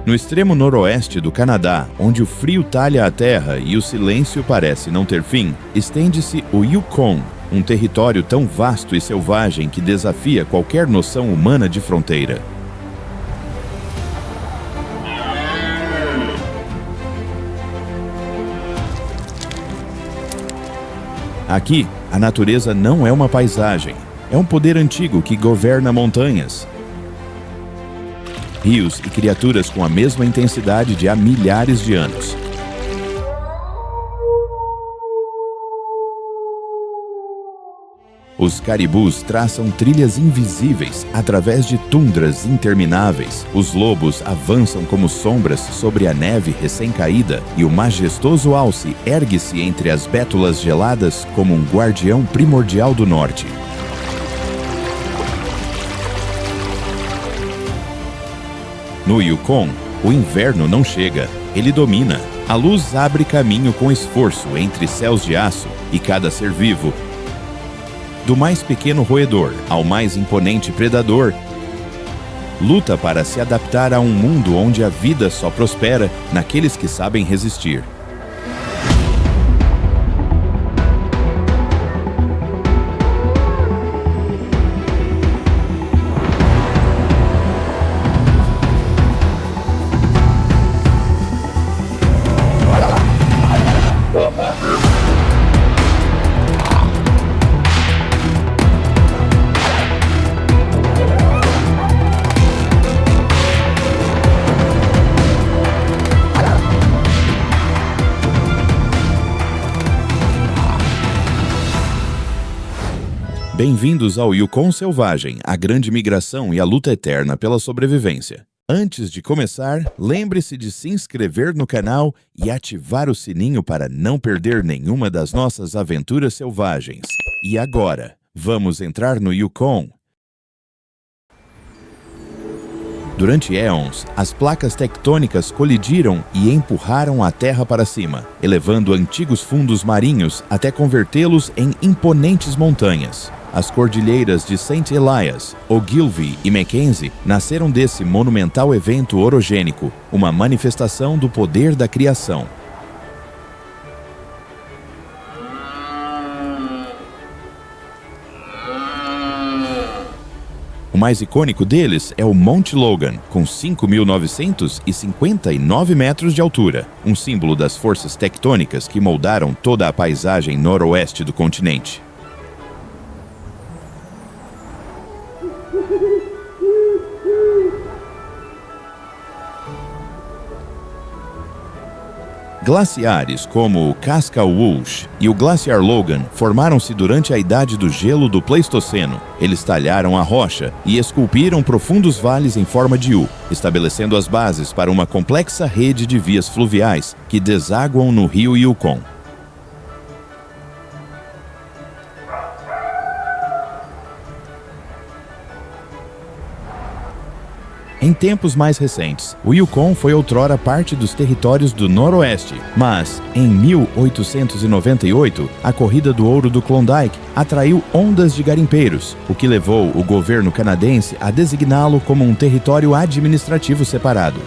No extremo noroeste do Canadá, onde o frio talha a terra e o silêncio parece não ter fim, estende-se o Yukon, um território tão vasto e selvagem que desafia qualquer noção humana de fronteira. Aqui, a natureza não é uma paisagem, é um poder antigo que governa montanhas, rios e criaturas com a mesma intensidade de há milhares de anos. Os caribus traçam trilhas invisíveis através de tundras intermináveis. Os lobos avançam como sombras sobre a neve recém-caída e o majestoso alce ergue-se entre as bétulas geladas como um guardião primordial do norte. No Yukon, o inverno não chega, ele domina. A luz abre caminho com esforço entre céus de aço e cada ser vivo, do mais pequeno roedor ao mais imponente predador, luta para se adaptar a um mundo onde a vida só prospera naqueles que sabem resistir. Bem-vindos ao Yukon Selvagem, a grande migração e a luta eterna pela sobrevivência. Antes de começar, lembre-se de se inscrever no canal e ativar o sininho para não perder nenhuma das nossas aventuras selvagens. E agora, vamos entrar no Yukon. Durante éons, as placas tectônicas colidiram e empurraram a Terra para cima, elevando antigos fundos marinhos até convertê-los em imponentes montanhas. As cordilheiras de St. Elias, Ogilvie e Mackenzie nasceram desse monumental evento orogênico, uma manifestação do poder da criação. O mais icônico deles é o Monte Logan, com 5.959 metros de altura, um símbolo das forças tectônicas que moldaram toda a paisagem noroeste do continente. Glaciares como o Cascawush e o Glaciar Logan formaram-se durante a Idade do Gelo do Pleistoceno. Eles talharam a rocha e esculpiram profundos vales em forma de U, estabelecendo as bases para uma complexa rede de vias fluviais que desaguam no rio Yukon. Em tempos mais recentes, o Yukon foi outrora parte dos territórios do Noroeste, mas, em 1898, a Corrida do Ouro do Klondike atraiu ondas de garimpeiros, o que levou o governo canadense a designá-lo como um território administrativo separado.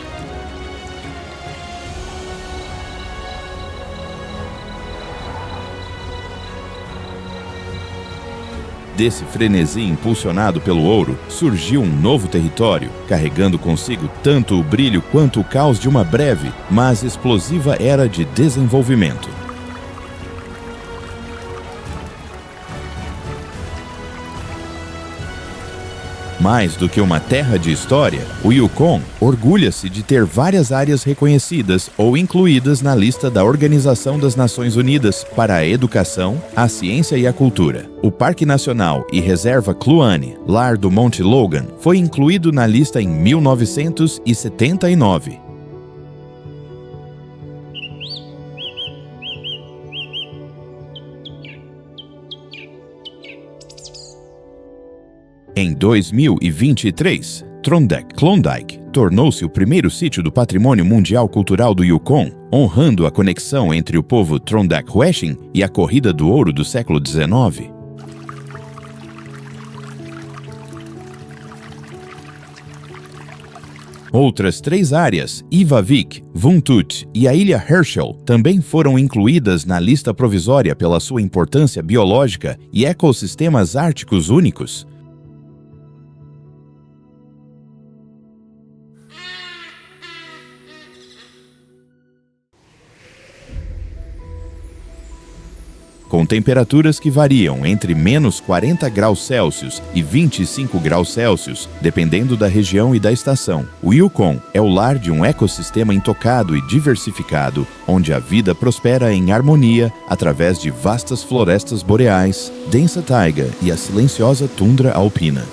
Desse frenesi impulsionado pelo ouro, surgiu um novo território, carregando consigo tanto o brilho quanto o caos de uma breve, mas explosiva era de desenvolvimento. Mais do que uma terra de história, o Yukon orgulha-se de ter várias áreas reconhecidas ou incluídas na lista da Organização das Nações Unidas para a Educação, a Ciência e a Cultura. O Parque Nacional e Reserva Kluane, lar do Monte Logan, foi incluído na lista em 1979. Em 2023, Klondike tornou-se o primeiro sítio do Patrimônio Mundial Cultural do Yukon, honrando a conexão entre o povo Trondheim e a Corrida do Ouro do século XIX. Outras 3 áreas, Ivavik, Vuntut e a Ilha Herschel, também foram incluídas na lista provisória pela sua importância biológica e ecossistemas árticos únicos. Com temperaturas que variam entre menos 40 graus Celsius e 25 graus Celsius, dependendo da região e da estação. O Yukon é o lar de um ecossistema intocado e diversificado, onde a vida prospera em harmonia através de vastas florestas boreais, densa taiga e a silenciosa tundra alpina.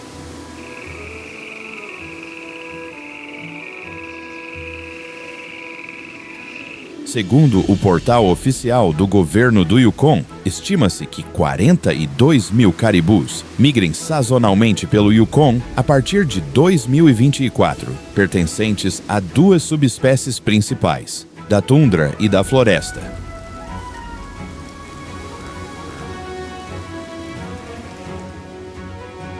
Segundo o portal oficial do governo do Yukon, estima-se que 42 mil caribus migrem sazonalmente pelo Yukon a partir de 2024, pertencentes a 2 subespécies principais, da tundra e da floresta.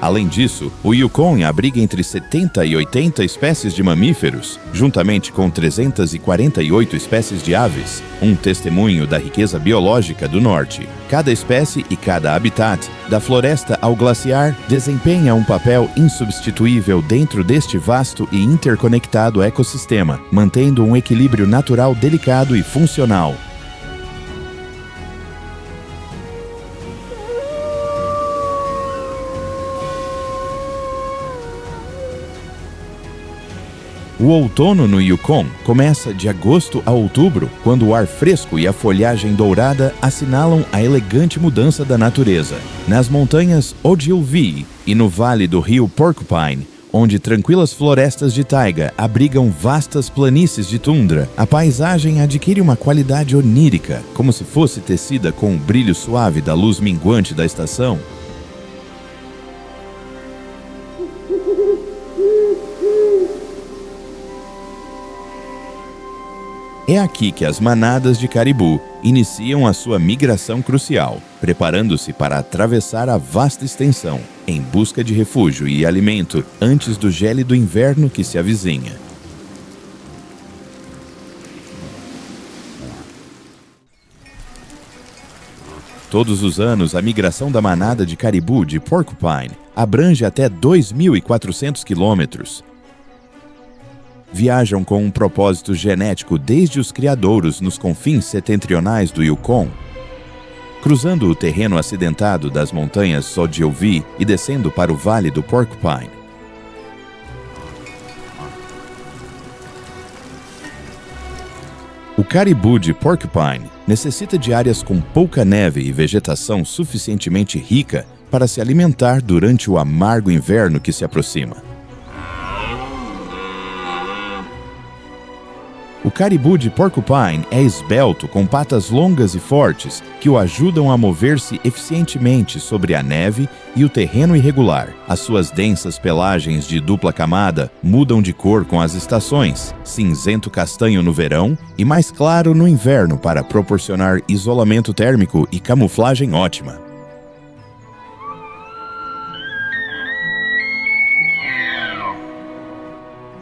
Além disso, o Yukon abriga entre 70 e 80 espécies de mamíferos, juntamente com 348 espécies de aves, um testemunho da riqueza biológica do norte. Cada espécie e cada habitat, da floresta ao glaciar, desempenha um papel insubstituível dentro deste vasto e interconectado ecossistema, mantendo um equilíbrio natural delicado e funcional. O outono no Yukon começa de agosto a outubro, quando o ar fresco e a folhagem dourada assinalam a elegante mudança da natureza. Nas montanhas Ogilvie e no vale do rio Porcupine, onde tranquilas florestas de taiga abrigam vastas planícies de tundra, a paisagem adquire uma qualidade onírica, como se fosse tecida com o brilho suave da luz minguante da estação. É aqui que as manadas de caribu iniciam a sua migração crucial, preparando-se para atravessar a vasta extensão, em busca de refúgio e alimento antes do gélido inverno que se avizinha. Todos os anos, a migração da manada de caribu de Porcupine abrange até 2.400 quilômetros. Viajam com um propósito genético desde os criadouros nos confins setentrionais do Yukon, cruzando o terreno acidentado das montanhas Ogilvie e descendo para o vale do Porcupine. O caribu de Porcupine necessita de áreas com pouca neve e vegetação suficientemente rica para se alimentar durante o amargo inverno que se aproxima. O caribu de Porcupine é esbelto, com patas longas e fortes, que o ajudam a mover-se eficientemente sobre a neve e o terreno irregular. As suas densas pelagens de dupla camada mudam de cor com as estações, cinzento-castanho no verão e mais claro no inverno, para proporcionar isolamento térmico e camuflagem ótima.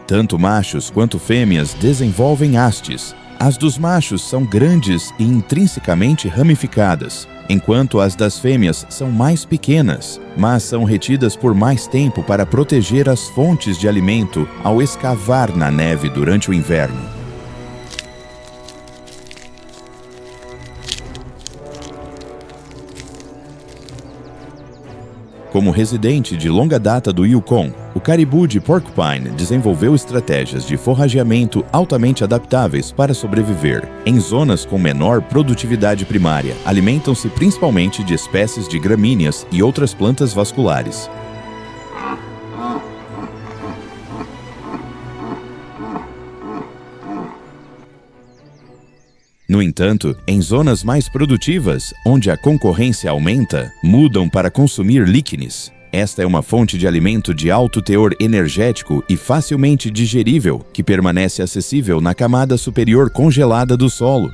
Tanto machos quanto fêmeas desenvolvem hastes. As dos machos são grandes e intrinsecamente ramificadas, enquanto as das fêmeas são mais pequenas, mas são retidas por mais tempo para proteger as fontes de alimento ao escavar na neve durante o inverno. Como residente de longa data do Yukon, o caribu de Porcupine desenvolveu estratégias de forrageamento altamente adaptáveis para sobreviver. Em zonas com menor produtividade primária, alimentam-se principalmente de espécies de gramíneas e outras plantas vasculares. No entanto, em zonas mais produtivas, onde a concorrência aumenta, mudam para consumir líquenes. Esta é uma fonte de alimento de alto teor energético e facilmente digerível, que permanece acessível na camada superior congelada do solo.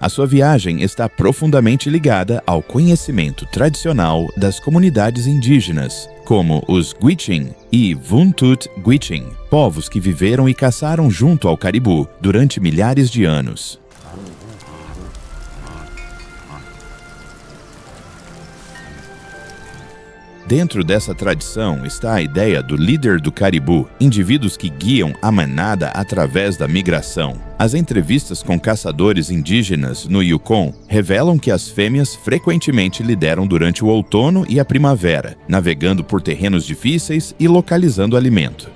A sua viagem está profundamente ligada ao conhecimento tradicional das comunidades indígenas, como os Gwich'in e Vuntut Gwich'in, povos que viveram e caçaram junto ao caribu durante milhares de anos. Dentro dessa tradição está a ideia do líder do caribu, indivíduos que guiam a manada através da migração. As entrevistas com caçadores indígenas no Yukon revelam que as fêmeas frequentemente lideram durante o outono e a primavera, navegando por terrenos difíceis e localizando alimento.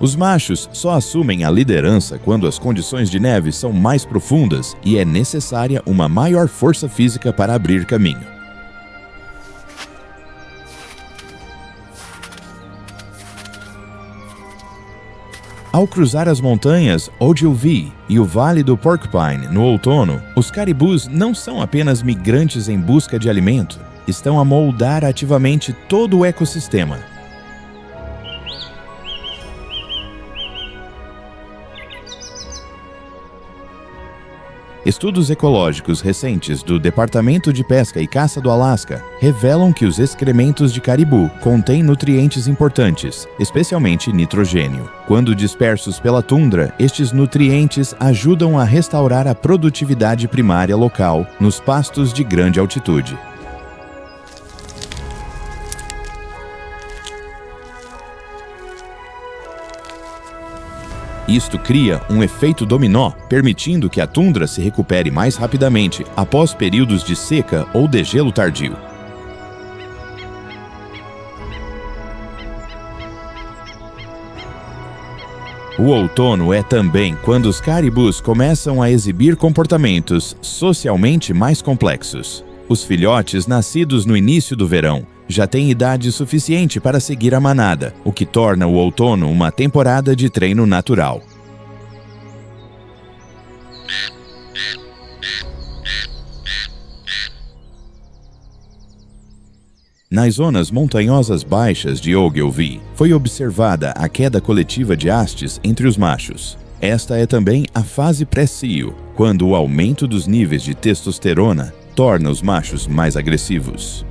Os machos só assumem a liderança quando as condições de neve são mais profundas e é necessária uma maior força física para abrir caminho. Ao cruzar as montanhas Ogilvie e o Vale do Porcupine no outono, os caribus não são apenas migrantes em busca de alimento, estão a moldar ativamente todo o ecossistema. Estudos ecológicos recentes do Departamento de Pesca e Caça do Alasca revelam que os excrementos de caribu contêm nutrientes importantes, especialmente nitrogênio. Quando dispersos pela tundra, estes nutrientes ajudam a restaurar a produtividade primária local nos pastos de grande altitude. Isto cria um efeito dominó, permitindo que a tundra se recupere mais rapidamente após períodos de seca ou degelo tardio. O outono é também quando os caribus começam a exibir comportamentos socialmente mais complexos. Os filhotes nascidos no início do verão já têm idade suficiente para seguir a manada, o que torna o outono uma temporada de treino natural. Nas zonas montanhosas baixas de Ogilvie, foi observada a queda coletiva de hastes entre os machos. Esta é também a fase pré-cio, quando o aumento dos níveis de testosterona torna os machos mais agressivos.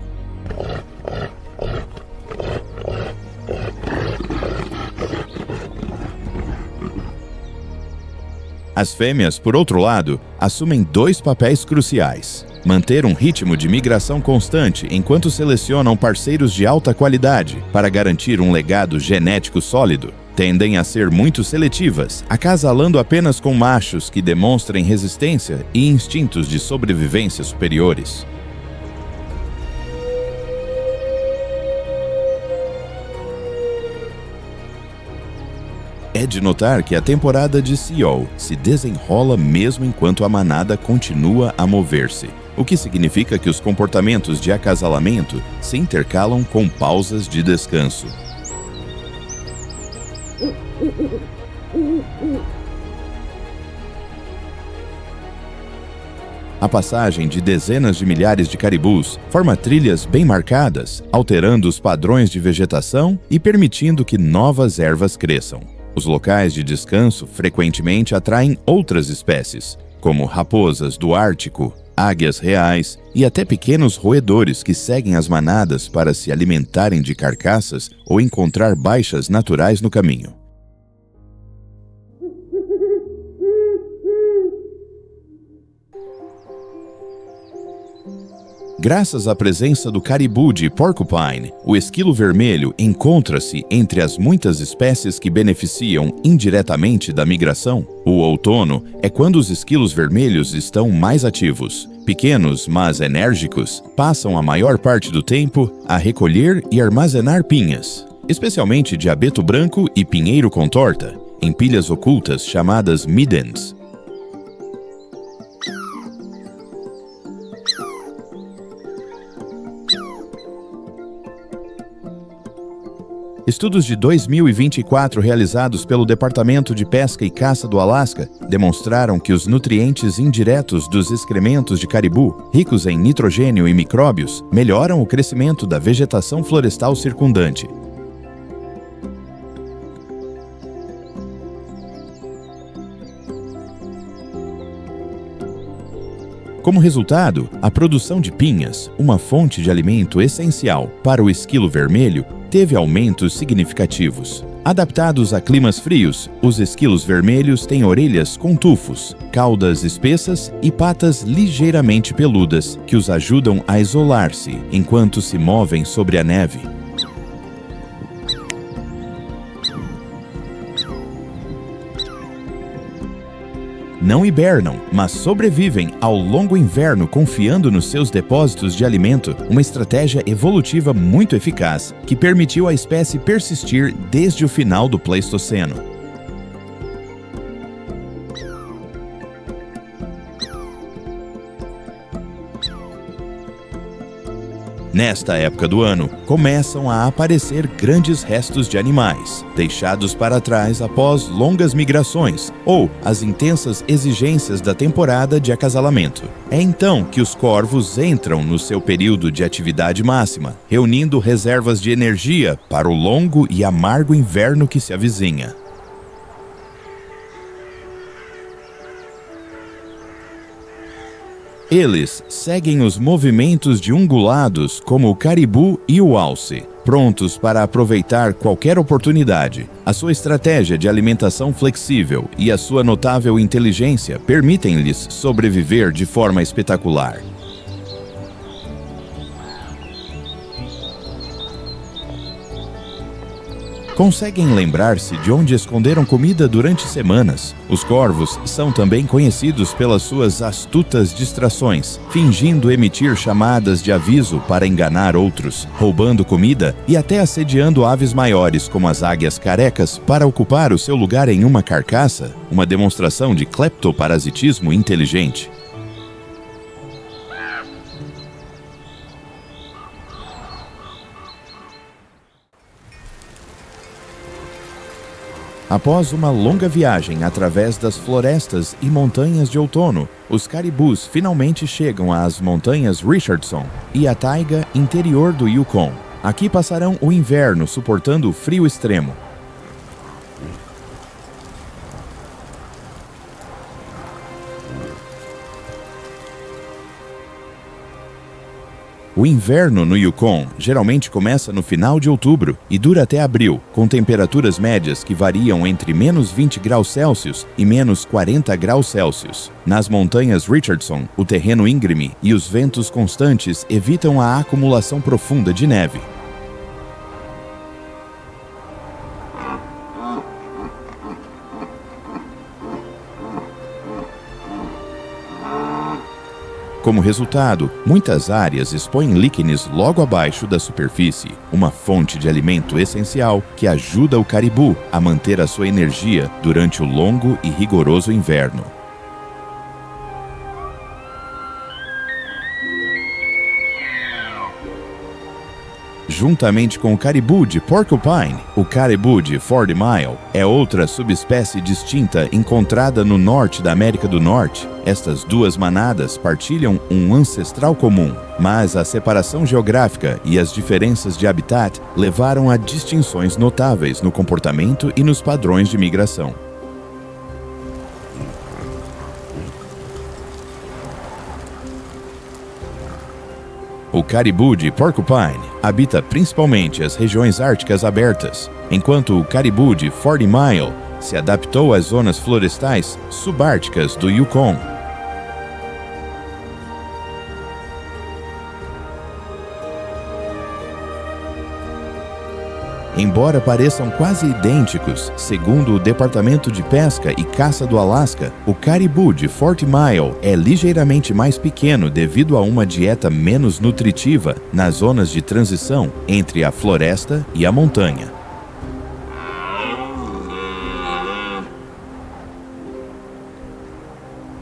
As fêmeas, por outro lado, assumem dois papéis cruciais: manter um ritmo de migração constante enquanto selecionam parceiros de alta qualidade para garantir um legado genético sólido. Tendem a ser muito seletivas, acasalando apenas com machos que demonstrem resistência e instintos de sobrevivência superiores. É de notar que a temporada de Cio se desenrola mesmo enquanto a manada continua a mover-se, o que significa que os comportamentos de acasalamento se intercalam com pausas de descanso. A passagem de dezenas de milhares de caribus forma trilhas bem marcadas, alterando os padrões de vegetação e permitindo que novas ervas cresçam. Os locais de descanso frequentemente atraem outras espécies, como raposas do Ártico, águias reais e até pequenos roedores que seguem as manadas para se alimentarem de carcaças ou encontrar baixas naturais no caminho. Graças à presença do caribu de Porcupine, o esquilo vermelho encontra-se entre as muitas espécies que beneficiam indiretamente da migração. O outono é quando os esquilos vermelhos estão mais ativos. Pequenos, mas enérgicos, passam a maior parte do tempo a recolher e armazenar pinhas, especialmente de abeto branco e pinheiro com torta, em pilhas ocultas chamadas middens. Estudos de 2024 realizados pelo Departamento de Pesca e Caça do Alasca demonstraram que os nutrientes indiretos dos excrementos de caribu, ricos em nitrogênio e micróbios, melhoram o crescimento da vegetação florestal circundante. Como resultado, a produção de pinhas, uma fonte de alimento essencial para o esquilo vermelho, teve aumentos significativos. Adaptados a climas frios, os esquilos vermelhos têm orelhas com tufos, caudas espessas e patas ligeiramente peludas, que os ajudam a isolar-se enquanto se movem sobre a neve. Não hibernam, mas sobrevivem ao longo inverno confiando nos seus depósitos de alimento, uma estratégia evolutiva muito eficaz que permitiu à espécie persistir desde o final do Pleistoceno. Nesta época do ano, começam a aparecer grandes restos de animais, deixados para trás após longas migrações ou as intensas exigências da temporada de acasalamento. É então que os corvos entram no seu período de atividade máxima, reunindo reservas de energia para o longo e amargo inverno que se avizinha. Eles seguem os movimentos de ungulados como o caribu e o alce, prontos para aproveitar qualquer oportunidade. A sua estratégia de alimentação flexível e a sua notável inteligência permitem-lhes sobreviver de forma espetacular. Conseguem lembrar-se de onde esconderam comida durante semanas. Os corvos são também conhecidos pelas suas astutas distrações, fingindo emitir chamadas de aviso para enganar outros, roubando comida e até assediando aves maiores como as águias carecas para ocupar o seu lugar em uma carcaça, uma demonstração de cleptoparasitismo inteligente. Após uma longa viagem através das florestas e montanhas de outono, os caribus finalmente chegam às montanhas Richardson e à taiga interior do Yukon. Aqui passarão o inverno suportando o frio extremo. O inverno no Yukon geralmente começa no final de outubro e dura até abril, com temperaturas médias que variam entre menos 20 graus Celsius e menos 40 graus Celsius. Nas montanhas Richardson, o terreno íngreme e os ventos constantes evitam a acumulação profunda de neve. Como resultado, muitas áreas expõem líquenes logo abaixo da superfície, uma fonte de alimento essencial que ajuda o caribu a manter a sua energia durante o longo e rigoroso inverno. Juntamente com o caribu de Porcupine, o caribu de 40 Mile é outra subespécie distinta encontrada no norte da América do Norte. Estas duas manadas partilham um ancestral comum, mas a separação geográfica e as diferenças de habitat levaram a distinções notáveis no comportamento e nos padrões de migração. O caribu de Porcupine habita principalmente as regiões árticas abertas, enquanto o caribu de 40 Mile se adaptou às zonas florestais subárticas do Yukon. Embora pareçam quase idênticos, segundo o Departamento de Pesca e Caça do Alasca, o caribu de 40 Mile é ligeiramente mais pequeno devido a uma dieta menos nutritiva nas zonas de transição entre a floresta e a montanha.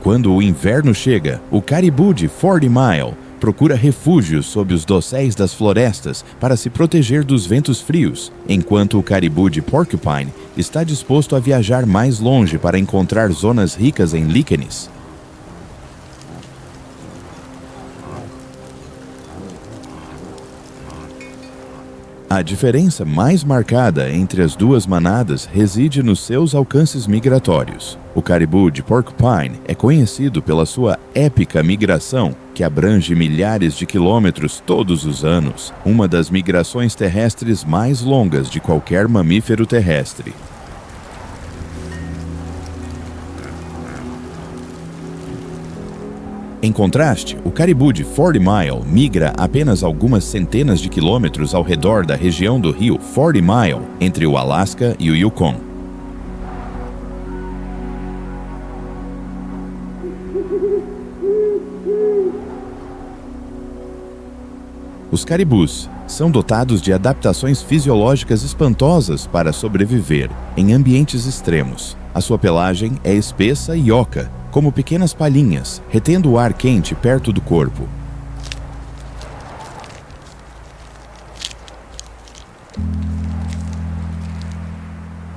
Quando o inverno chega, o caribu de 40 Mile procura refúgio sob os dosséis das florestas para se proteger dos ventos frios, enquanto o caribu de Porcupine está disposto a viajar mais longe para encontrar zonas ricas em líquenes. A diferença mais marcada entre as duas manadas reside nos seus alcances migratórios. O caribu de Porcupine é conhecido pela sua épica migração, que abrange milhares de quilômetros todos os anos, uma das migrações terrestres mais longas de qualquer mamífero terrestre. Em contraste, o caribu de 40 Mile migra apenas algumas centenas de quilômetros ao redor da região do rio 40 Mile, entre o Alasca e o Yukon. Os caribus são dotados de adaptações fisiológicas espantosas para sobreviver em ambientes extremos. A sua pelagem é espessa e oca, como pequenas palhinhas, retendo o ar quente perto do corpo.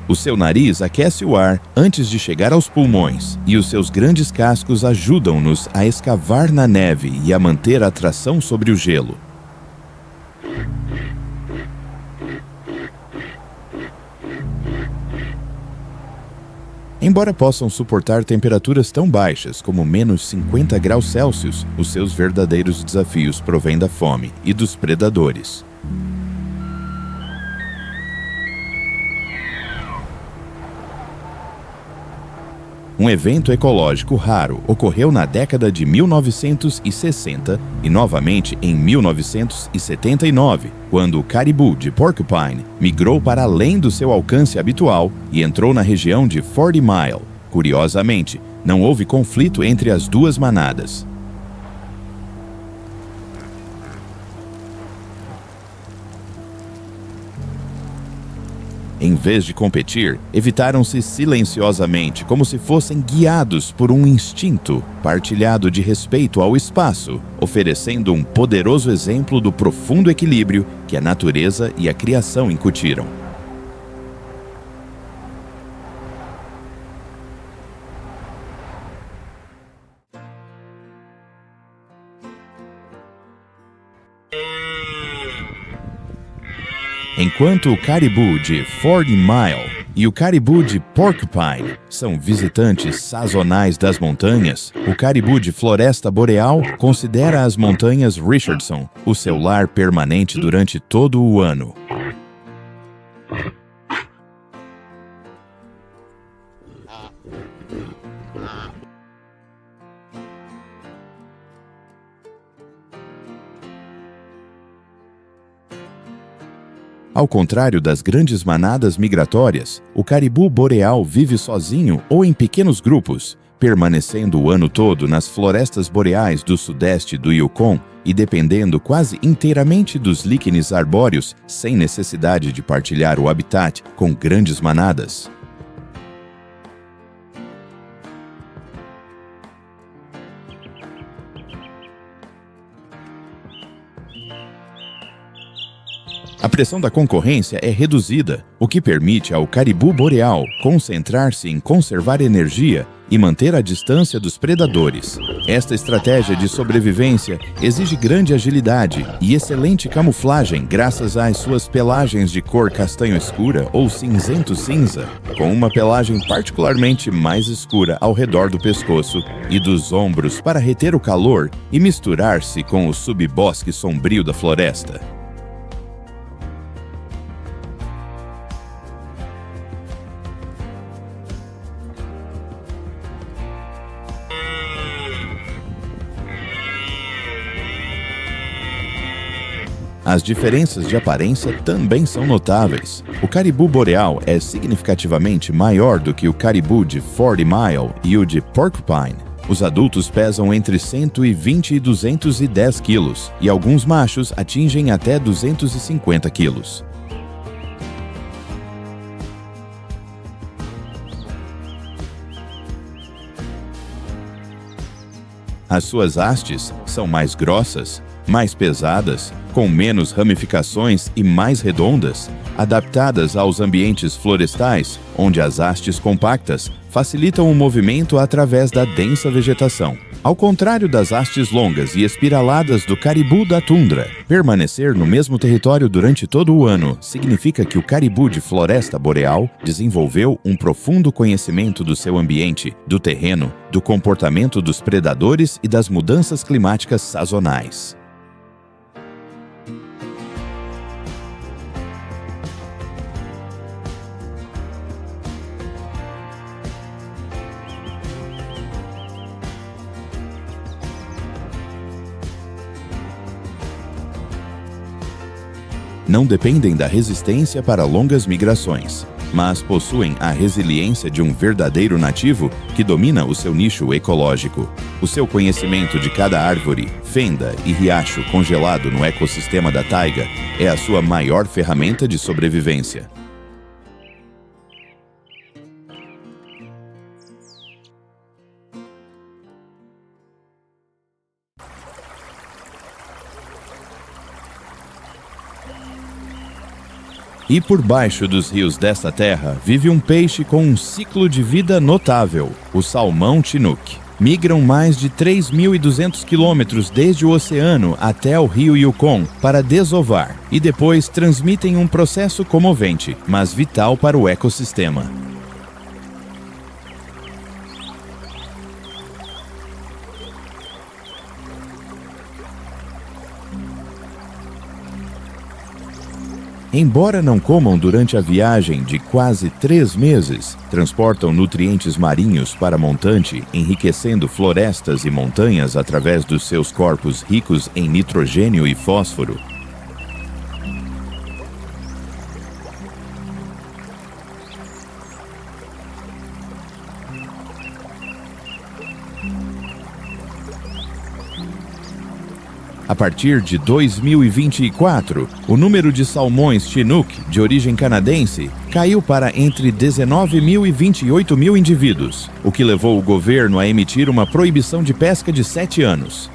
O seu nariz aquece o ar antes de chegar aos pulmões, e os seus grandes cascos ajudam-nos a escavar na neve e a manter a tração sobre o gelo. Embora possam suportar temperaturas tão baixas como menos 50 graus Celsius, os seus verdadeiros desafios provêm da fome e dos predadores. Um evento ecológico raro ocorreu na década de 1960 e novamente em 1979, quando o caribu de Porcupine migrou para além do seu alcance habitual e entrou na região de 40 Mile. Curiosamente, não houve conflito entre as duas manadas. Em vez de competir, evitaram-se silenciosamente, como se fossem guiados por um instinto partilhado de respeito ao espaço, oferecendo um poderoso exemplo do profundo equilíbrio que a natureza e a criação incutiram. Enquanto o caribu de 40 Mile e o caribu de Porcupine são visitantes sazonais das montanhas, o caribu de Floresta Boreal considera as montanhas Richardson o seu lar permanente durante todo o ano. Ao contrário das grandes manadas migratórias, o caribu boreal vive sozinho ou em pequenos grupos, permanecendo o ano todo nas florestas boreais do sudeste do Yukon e dependendo quase inteiramente dos líquenes arbóreos, sem necessidade de partilhar o habitat com grandes manadas. A pressão da concorrência é reduzida, o que permite ao caribu boreal concentrar-se em conservar energia e manter a distância dos predadores. Esta estratégia de sobrevivência exige grande agilidade e excelente camuflagem graças às suas pelagens de cor castanho escura ou cinzento-cinza, com uma pelagem particularmente mais escura ao redor do pescoço e dos ombros para reter o calor e misturar-se com o subbosque sombrio da floresta. As diferenças de aparência também são notáveis. O caribu boreal é significativamente maior do que o caribu de 40 Mile e o de Porcupine. Os adultos pesam entre 120 e 210 quilos, e alguns machos atingem até 250 quilos. As suas hastes são mais grossas, mais pesadas, com menos ramificações e mais redondas, adaptadas aos ambientes florestais, onde as hastes compactas facilitam o movimento através da densa vegetação. Ao contrário das hastes longas e espiraladas do caribu da tundra, permanecer no mesmo território durante todo o ano significa que o caribu de floresta boreal desenvolveu um profundo conhecimento do seu ambiente, do terreno, do comportamento dos predadores e das mudanças climáticas sazonais. Não dependem da resistência para longas migrações, mas possuem a resiliência de um verdadeiro nativo que domina o seu nicho ecológico. O seu conhecimento de cada árvore, fenda e riacho congelado no ecossistema da taiga é a sua maior ferramenta de sobrevivência. E por baixo dos rios desta terra vive um peixe com um ciclo de vida notável, o salmão chinook. Migram mais de 3.200 quilômetros desde o oceano até o rio Yukon para desovar e depois transmitem um processo comovente, mas vital para o ecossistema. Embora não comam durante a viagem de quase 3 meses, transportam nutrientes marinhos para montante, enriquecendo florestas e montanhas através dos seus corpos ricos em nitrogênio e fósforo. A partir de 2024, o número de salmões chinook de origem canadense caiu para entre 19.000 e 28.000 indivíduos, o que levou o governo a emitir uma proibição de pesca de 7 anos.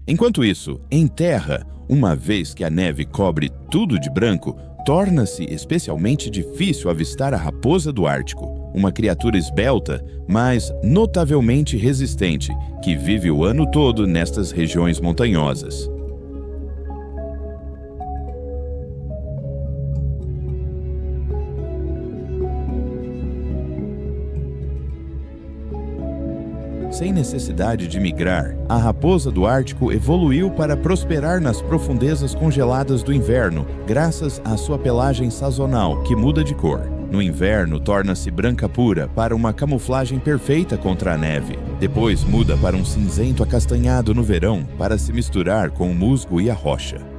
Enquanto isso, em terra, uma vez que a neve cobre tudo de branco, torna-se especialmente difícil avistar a raposa do Ártico, uma criatura esbelta, mas notavelmente resistente, que vive o ano todo nestas regiões montanhosas. Sem necessidade de migrar, a raposa do Ártico evoluiu para prosperar nas profundezas congeladas do inverno, graças à sua pelagem sazonal, que muda de cor. No inverno, torna-se branca pura para uma camuflagem perfeita contra a neve. Depois muda para um cinzento acastanhado no verão, para se misturar com o musgo e a rocha.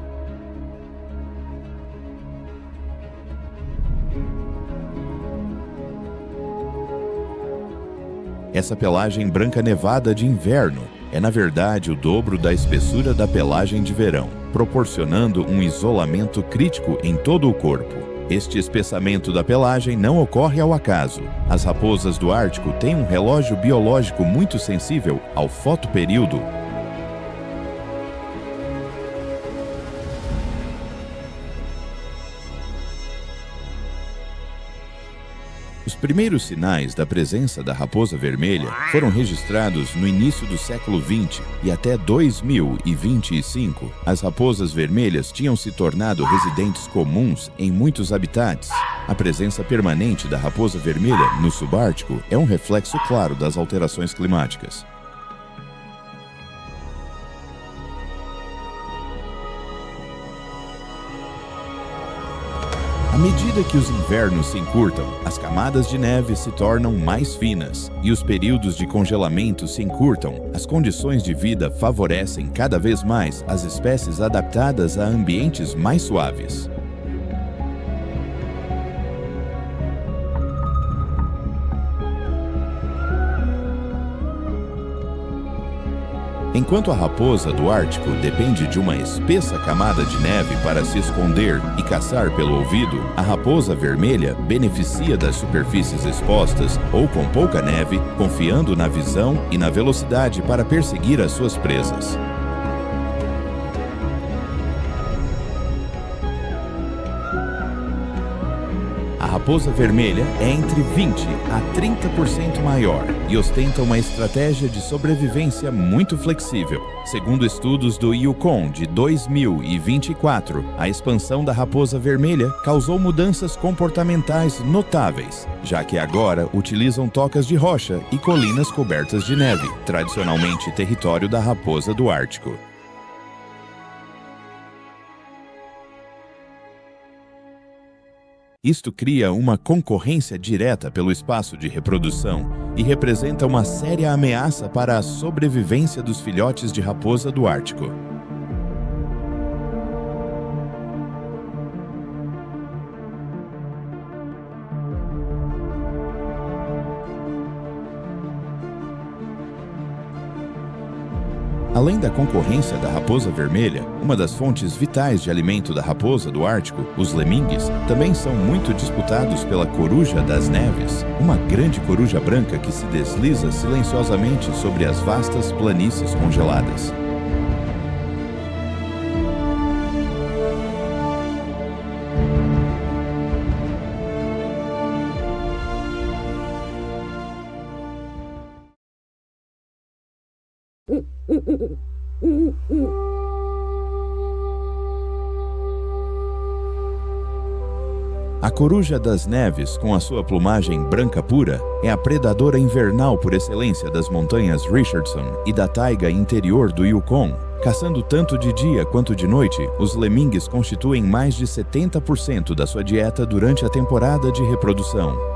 Essa pelagem branca nevada de inverno é, na verdade, o dobro da espessura da pelagem de verão, proporcionando um isolamento crítico em todo o corpo. Este espessamento da pelagem não ocorre ao acaso. As raposas do Ártico têm um relógio biológico muito sensível ao fotoperíodo. Os primeiros sinais da presença da raposa vermelha foram registrados no início do século XX e até 2025. As raposas vermelhas tinham se tornado residentes comuns em muitos habitats. A presença permanente da raposa vermelha no subártico é um reflexo claro das alterações climáticas. À medida que os invernos se encurtam, as camadas de neve se tornam mais finas e os períodos de congelamento se encurtam. As condições de vida favorecem cada vez mais as espécies adaptadas a ambientes mais suaves. Enquanto a raposa do Ártico depende de uma espessa camada de neve para se esconder e caçar pelo ouvido, a raposa vermelha beneficia das superfícies expostas ou com pouca neve, confiando na visão e na velocidade para perseguir as suas presas. A raposa vermelha é entre 20% a 30% maior e ostenta uma estratégia de sobrevivência muito flexível. Segundo estudos do Yukon de 2024, a expansão da raposa vermelha causou mudanças comportamentais notáveis, já que agora utilizam tocas de rocha e colinas cobertas de neve, tradicionalmente território da raposa do Ártico. Isto cria uma concorrência direta pelo espaço de reprodução e representa uma séria ameaça para a sobrevivência dos filhotes de raposa do Ártico. Além da concorrência da raposa vermelha, uma das fontes vitais de alimento da raposa do Ártico, os lemingues, também são muito disputados pela coruja das neves, uma grande coruja branca que se desliza silenciosamente sobre as vastas planícies congeladas. A coruja das neves, com a sua plumagem branca pura, é a predadora invernal por excelência das montanhas Richardson e da taiga interior do Yukon. Caçando tanto de dia quanto de noite, os lemingues constituem mais de 70% da sua dieta durante a temporada de reprodução.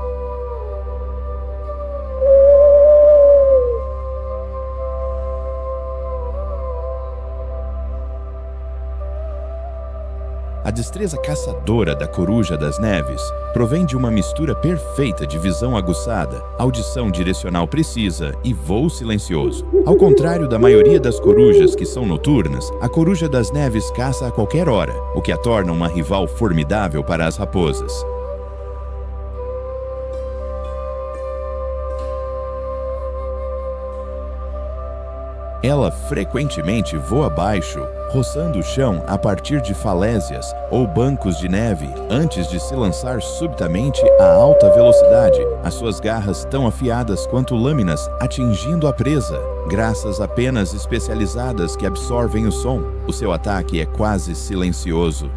A destreza caçadora da coruja das neves provém de uma mistura perfeita de visão aguçada, audição direcional precisa e voo silencioso. Ao contrário da maioria das corujas que são noturnas, a coruja das neves caça a qualquer hora, o que a torna uma rival formidável para as raposas. Ela frequentemente voa baixo, roçando o chão a partir de falésias ou bancos de neve, antes de se lançar subitamente a alta velocidade, as suas garras tão afiadas quanto lâminas atingindo a presa. Graças a penas especializadas que absorvem o som, o seu ataque é quase silencioso.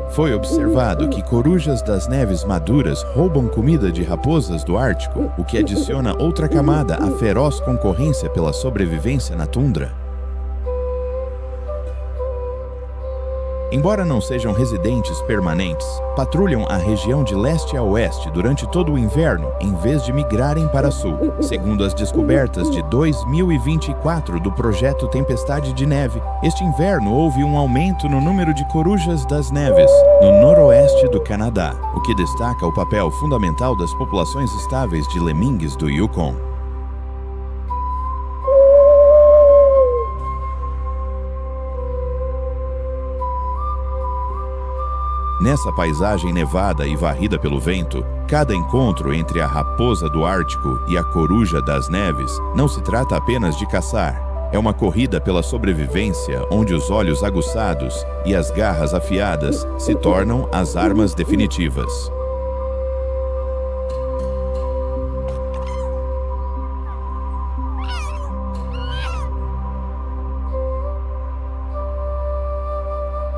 Foi observado que corujas das neves maduras roubam comida de raposas do Ártico, o que adiciona outra camada à feroz concorrência pela sobrevivência na tundra. Embora não sejam residentes permanentes, patrulham a região de leste a oeste durante todo o inverno, em vez de migrarem para sul. Segundo as descobertas de 2024 do projeto Tempestade de Neve, este inverno houve um aumento no número de corujas das neves no noroeste do Canadá, o que destaca o papel fundamental das populações estáveis de lemingues do Yukon. Nessa paisagem nevada e varrida pelo vento, cada encontro entre a raposa do Ártico e a coruja das neves não se trata apenas de caçar. É uma corrida pela sobrevivência onde os olhos aguçados e as garras afiadas se tornam as armas definitivas.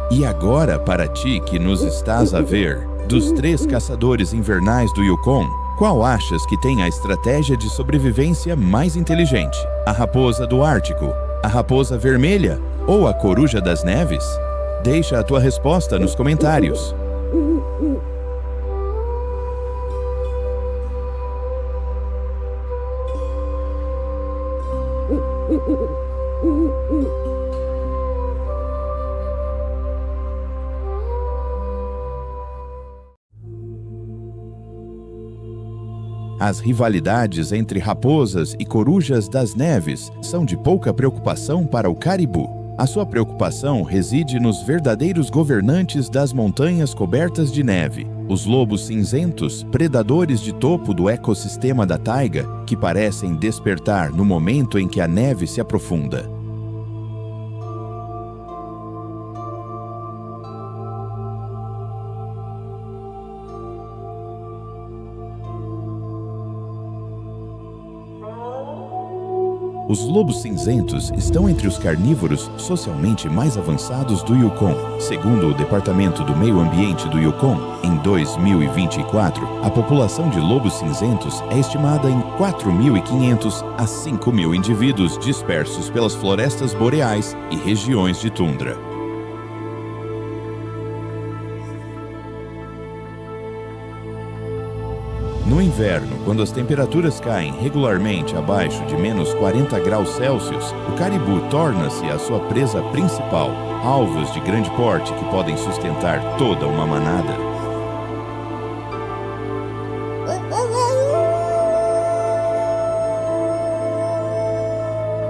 E agora, para ti que nos estás a ver, dos 3 caçadores invernais do Yukon, qual achas que tem a estratégia de sobrevivência mais inteligente? A raposa do Ártico, a raposa vermelha ou a coruja das neves? Deixa a tua resposta nos comentários. As rivalidades entre raposas e corujas das neves são de pouca preocupação para o caribu. A sua preocupação reside nos verdadeiros governantes das montanhas cobertas de neve, os lobos cinzentos, predadores de topo do ecossistema da taiga, que parecem despertar no momento em que a neve se aprofunda. Os lobos cinzentos estão entre os carnívoros socialmente mais avançados do Yukon. Segundo o Departamento do Meio Ambiente do Yukon, em 2024, a população de lobos cinzentos é estimada em 4.500 a 5.000 indivíduos dispersos pelas florestas boreais e regiões de tundra. No inverno, quando as temperaturas caem regularmente abaixo de menos 40 graus Celsius, o caribu torna-se a sua presa principal, alvos de grande porte que podem sustentar toda uma manada.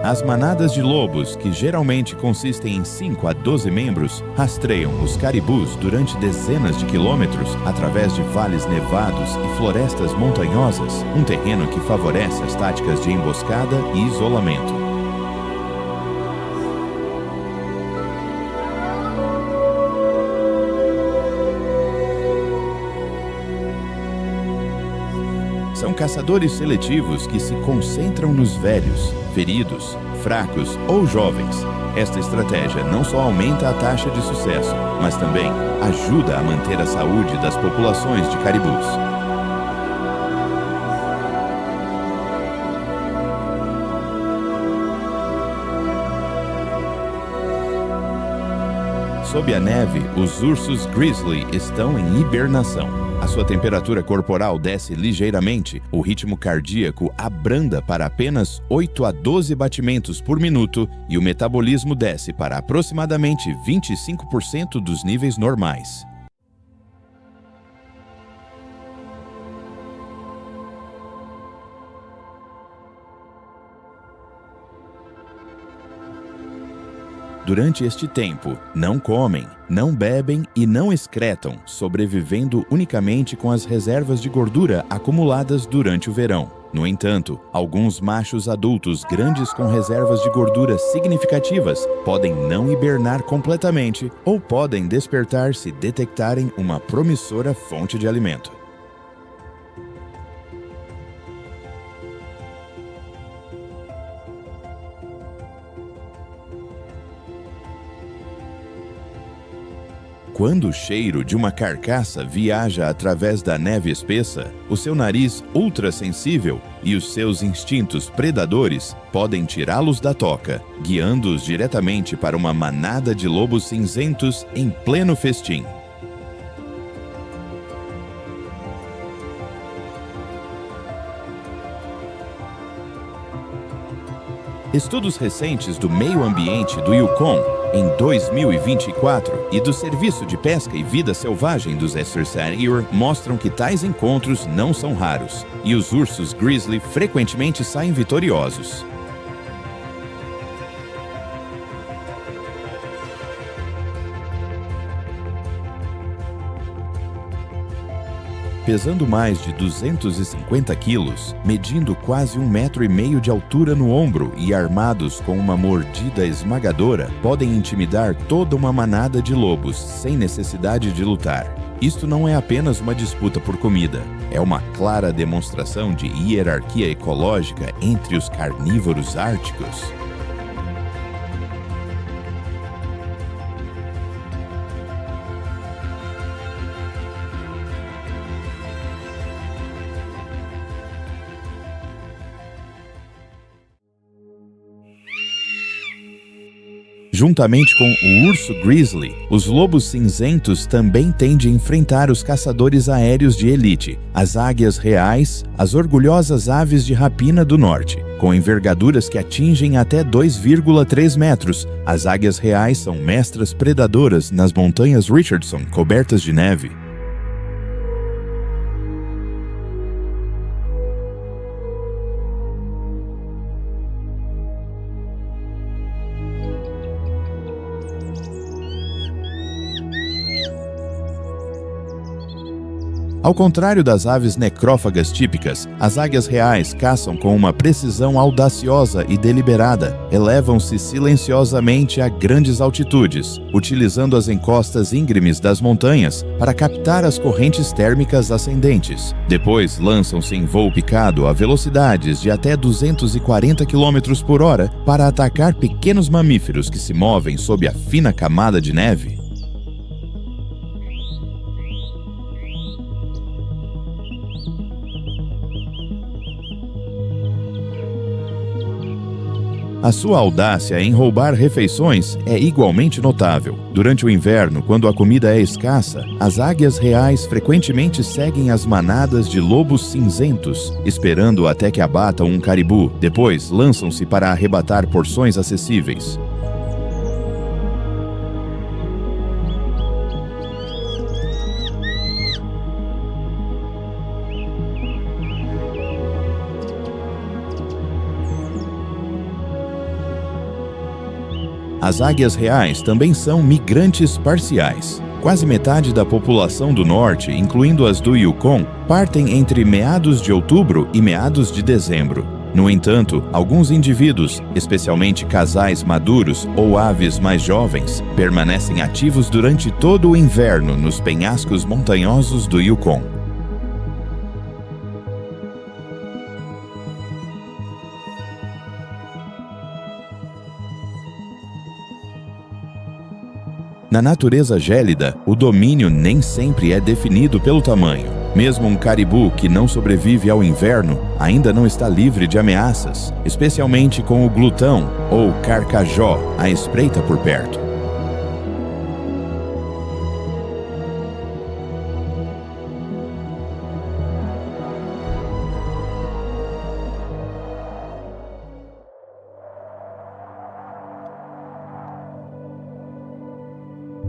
As manadas de lobos, que geralmente consistem em 5 a 12 membros, rastreiam os caribus durante dezenas de quilômetros através de vales nevados e florestas montanhosas, um terreno que favorece as táticas de emboscada e isolamento. São caçadores seletivos que se concentram nos velhos, feridos, fracos ou jovens. Esta estratégia não só aumenta a taxa de sucesso, mas também ajuda a manter a saúde das populações de caribus. Sob a neve, os ursos grizzly estão em hibernação. A sua temperatura corporal desce ligeiramente, o ritmo cardíaco abranda para apenas 8 a 12 batimentos por minuto e o metabolismo desce para aproximadamente 25% dos níveis normais. Durante este tempo, não comem, não bebem e não excretam, sobrevivendo unicamente com as reservas de gordura acumuladas durante o verão. No entanto, alguns machos adultos grandes com reservas de gordura significativas podem não hibernar completamente ou podem despertar se detectarem uma promissora fonte de alimento. Quando o cheiro de uma carcaça viaja através da neve espessa, o seu nariz ultrassensível e os seus instintos predadores podem tirá-los da toca, guiando-os diretamente para uma manada de lobos cinzentos em pleno festim. Estudos recentes do meio ambiente do Yukon em 2024 e do Serviço de Pesca e Vida Selvagem dos Estersair mostram que tais encontros não são raros, e os ursos grizzly frequentemente saem vitoriosos. Pesando mais de 250 quilos, medindo quase 1,5 metro de altura no ombro e armados com uma mordida esmagadora, podem intimidar toda uma manada de lobos sem necessidade de lutar. Isto não é apenas uma disputa por comida, é uma clara demonstração de hierarquia ecológica entre os carnívoros árticos. Juntamente com o urso grizzly, os lobos cinzentos também têm de enfrentar os caçadores aéreos de elite, as águias reais, as orgulhosas aves de rapina do norte. Com envergaduras que atingem até 2,3 metros, as águias reais são mestras predadoras nas montanhas Richardson cobertas de neve. Ao contrário das aves necrófagas típicas, as águias reais caçam com uma precisão audaciosa e deliberada. Elevam-se silenciosamente a grandes altitudes, utilizando as encostas íngremes das montanhas para captar as correntes térmicas ascendentes. Depois, lançam-se em voo picado a velocidades de até 240 km por hora para atacar pequenos mamíferos que se movem sob a fina camada de neve. A sua audácia em roubar refeições é igualmente notável. Durante o inverno, quando a comida é escassa, as águias reais frequentemente seguem as manadas de lobos cinzentos, esperando até que abatam um caribu. Depois, lançam-se para arrebatar porções acessíveis. As águias reais também são migrantes parciais. Quase metade da população do norte, incluindo as do Yukon, partem entre meados de outubro e meados de dezembro. No entanto, alguns indivíduos, especialmente casais maduros ou aves mais jovens, permanecem ativos durante todo o inverno nos penhascos montanhosos do Yukon. Na natureza gélida, o domínio nem sempre é definido pelo tamanho. Mesmo um caribu que não sobrevive ao inverno ainda não está livre de ameaças, especialmente com o glutão ou carcajó à espreita por perto.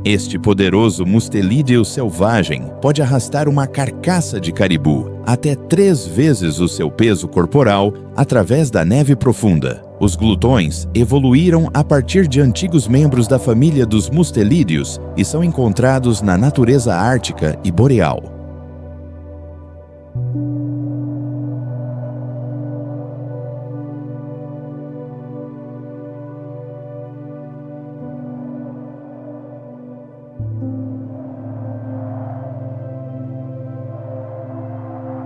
Este poderoso mustelídeo selvagem pode arrastar uma carcaça de caribu, até 3 vezes o seu peso corporal, através da neve profunda. Os glutões evoluíram a partir de antigos membros da família dos mustelídeos e são encontrados na natureza ártica e boreal.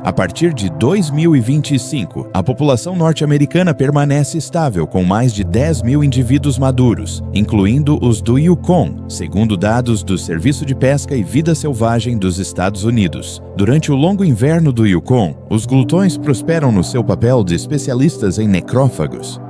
A partir de 2025, a população norte-americana permanece estável com mais de 10 mil indivíduos maduros, incluindo os do Yukon, segundo dados do Serviço de Pesca e Vida Selvagem dos Estados Unidos. Durante o longo inverno do Yukon, os glutões prosperam no seu papel de especialistas em necrófagos.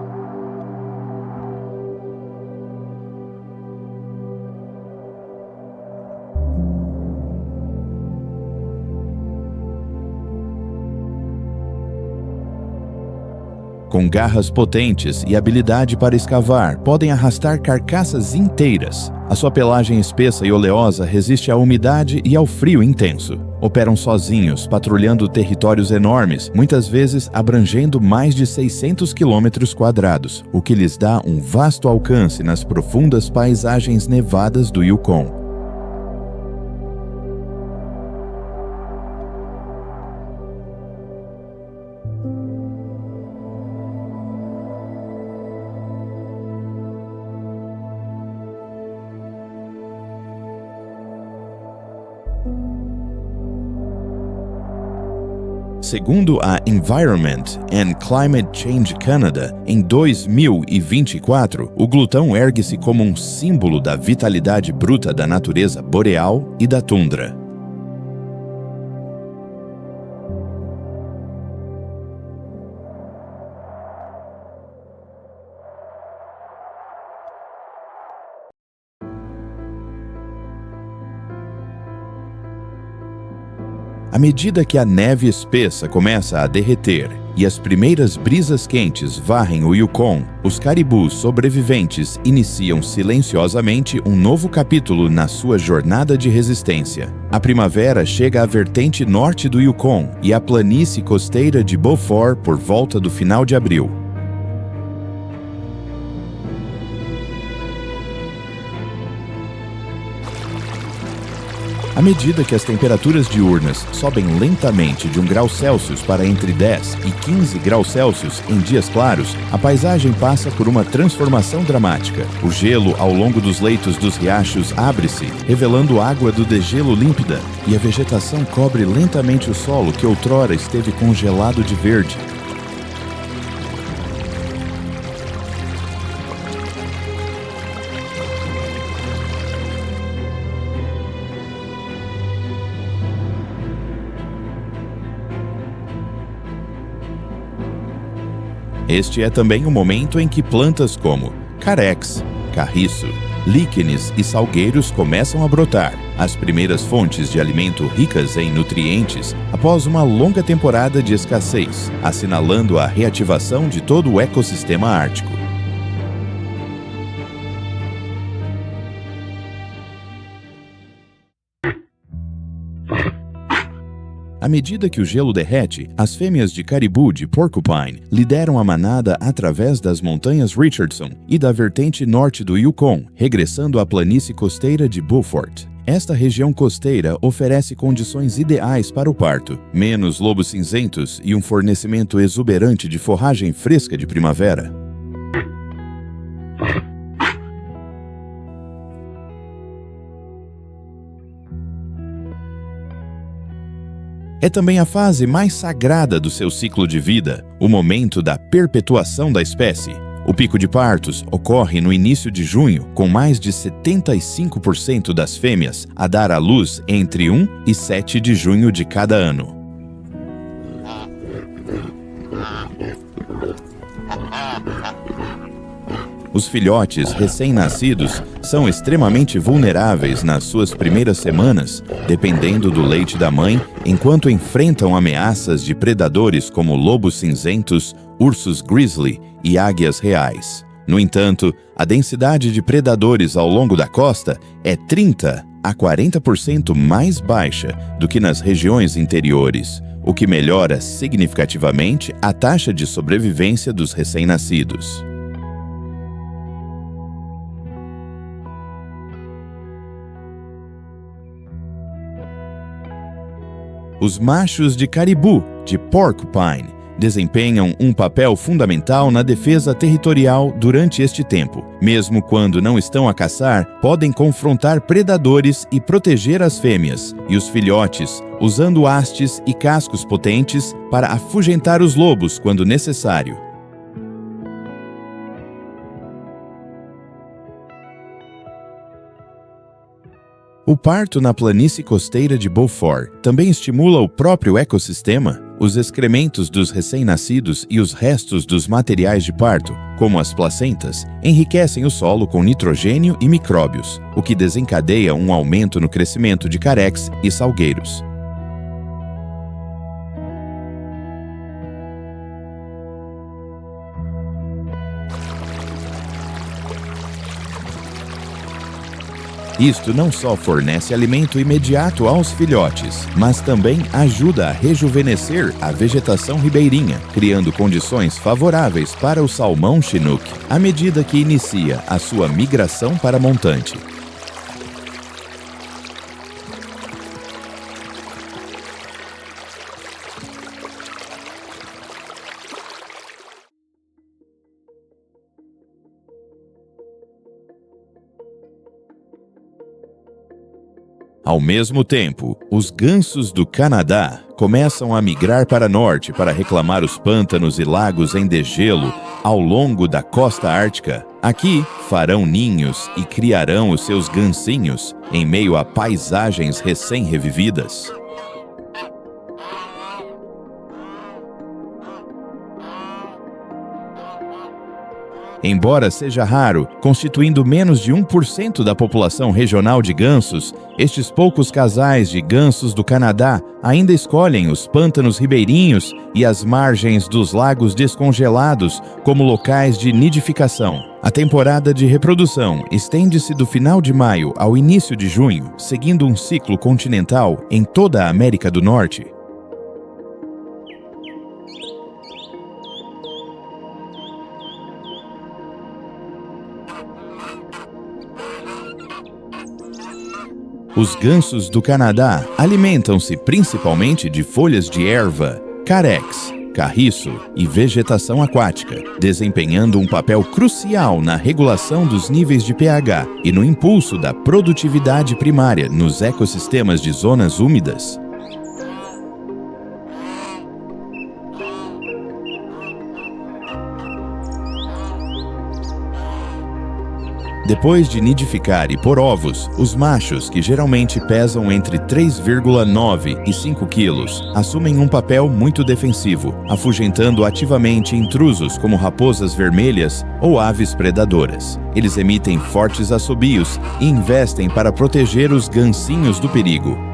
Com garras potentes e habilidade para escavar, podem arrastar carcaças inteiras. A sua pelagem espessa e oleosa resiste à umidade e ao frio intenso. Operam sozinhos, patrulhando territórios enormes, muitas vezes abrangendo mais de 600 km², o que lhes dá um vasto alcance nas profundas paisagens nevadas do Yukon. Segundo a Environment and Climate Change Canada, em 2024, o glutão ergue-se como um símbolo da vitalidade bruta da natureza boreal e da tundra. À medida que a neve espessa começa a derreter e as primeiras brisas quentes varrem o Yukon, os caribus sobreviventes iniciam silenciosamente um novo capítulo na sua jornada de resistência. A primavera chega à vertente norte do Yukon e à planície costeira de Beaufort por volta do final de abril. À medida que as temperaturas diurnas sobem lentamente de 1 grau Celsius para entre 10 e 15 graus Celsius em dias claros, a paisagem passa por uma transformação dramática. O gelo ao longo dos leitos dos riachos abre-se, revelando água do degelo límpida, e a vegetação cobre lentamente o solo que outrora esteve congelado de verde. Este é também o momento em que plantas como carex, carriço, líquenes e salgueiros começam a brotar, as primeiras fontes de alimento ricas em nutrientes após uma longa temporada de escassez, assinalando a reativação de todo o ecossistema ártico. À medida que o gelo derrete, as fêmeas de caribu de Porcupine lideram a manada através das montanhas Richardson e da vertente norte do Yukon, regressando à planície costeira de Beaufort. Esta região costeira oferece condições ideais para o parto, menos lobos cinzentos e um fornecimento exuberante de forragem fresca de primavera. É também a fase mais sagrada do seu ciclo de vida, o momento da perpetuação da espécie. O pico de partos ocorre no início de junho, com mais de 75% das fêmeas a dar à luz entre 1 e 7 de junho de cada ano. Os filhotes recém-nascidos são extremamente vulneráveis nas suas primeiras semanas, dependendo do leite da mãe, enquanto enfrentam ameaças de predadores como lobos cinzentos, ursos grizzly e águias reais. No entanto, a densidade de predadores ao longo da costa é 30 a 40% mais baixa do que nas regiões interiores, o que melhora significativamente a taxa de sobrevivência dos recém-nascidos. Os machos de caribu, de Porcupine, desempenham um papel fundamental na defesa territorial durante este tempo. Mesmo quando não estão a caçar, podem confrontar predadores e proteger as fêmeas e os filhotes, usando hastes e cascos potentes para afugentar os lobos quando necessário. O parto na planície costeira de Beaufort também estimula o próprio ecossistema. Os excrementos dos recém-nascidos e os restos dos materiais de parto, como as placentas, enriquecem o solo com nitrogênio e micróbios, o que desencadeia um aumento no crescimento de carex e salgueiros. Isto não só fornece alimento imediato aos filhotes, mas também ajuda a rejuvenescer a vegetação ribeirinha, criando condições favoráveis para o salmão chinook, à medida que inicia a sua migração para montante. Ao mesmo tempo, os gansos do Canadá começam a migrar para norte para reclamar os pântanos e lagos em degelo ao longo da costa ártica. Aqui, farão ninhos e criarão os seus gansinhos em meio a paisagens recém-revividas. Embora seja raro, constituindo menos de 1% da população regional de gansos, estes poucos casais de gansos do Canadá ainda escolhem os pântanos ribeirinhos e as margens dos lagos descongelados como locais de nidificação. A temporada de reprodução estende-se do final de maio ao início de junho, seguindo um ciclo continental em toda a América do Norte. Os gansos do Canadá alimentam-se principalmente de folhas de erva, carex, carriço e vegetação aquática, desempenhando um papel crucial na regulação dos níveis de pH e no impulso da produtividade primária nos ecossistemas de zonas úmidas. Depois de nidificar e pôr ovos, os machos, que geralmente pesam entre 3,9 e 5 quilos, assumem um papel muito defensivo, afugentando ativamente intrusos como raposas vermelhas ou aves predadoras. Eles emitem fortes assobios e investem para proteger os gansinhos do perigo.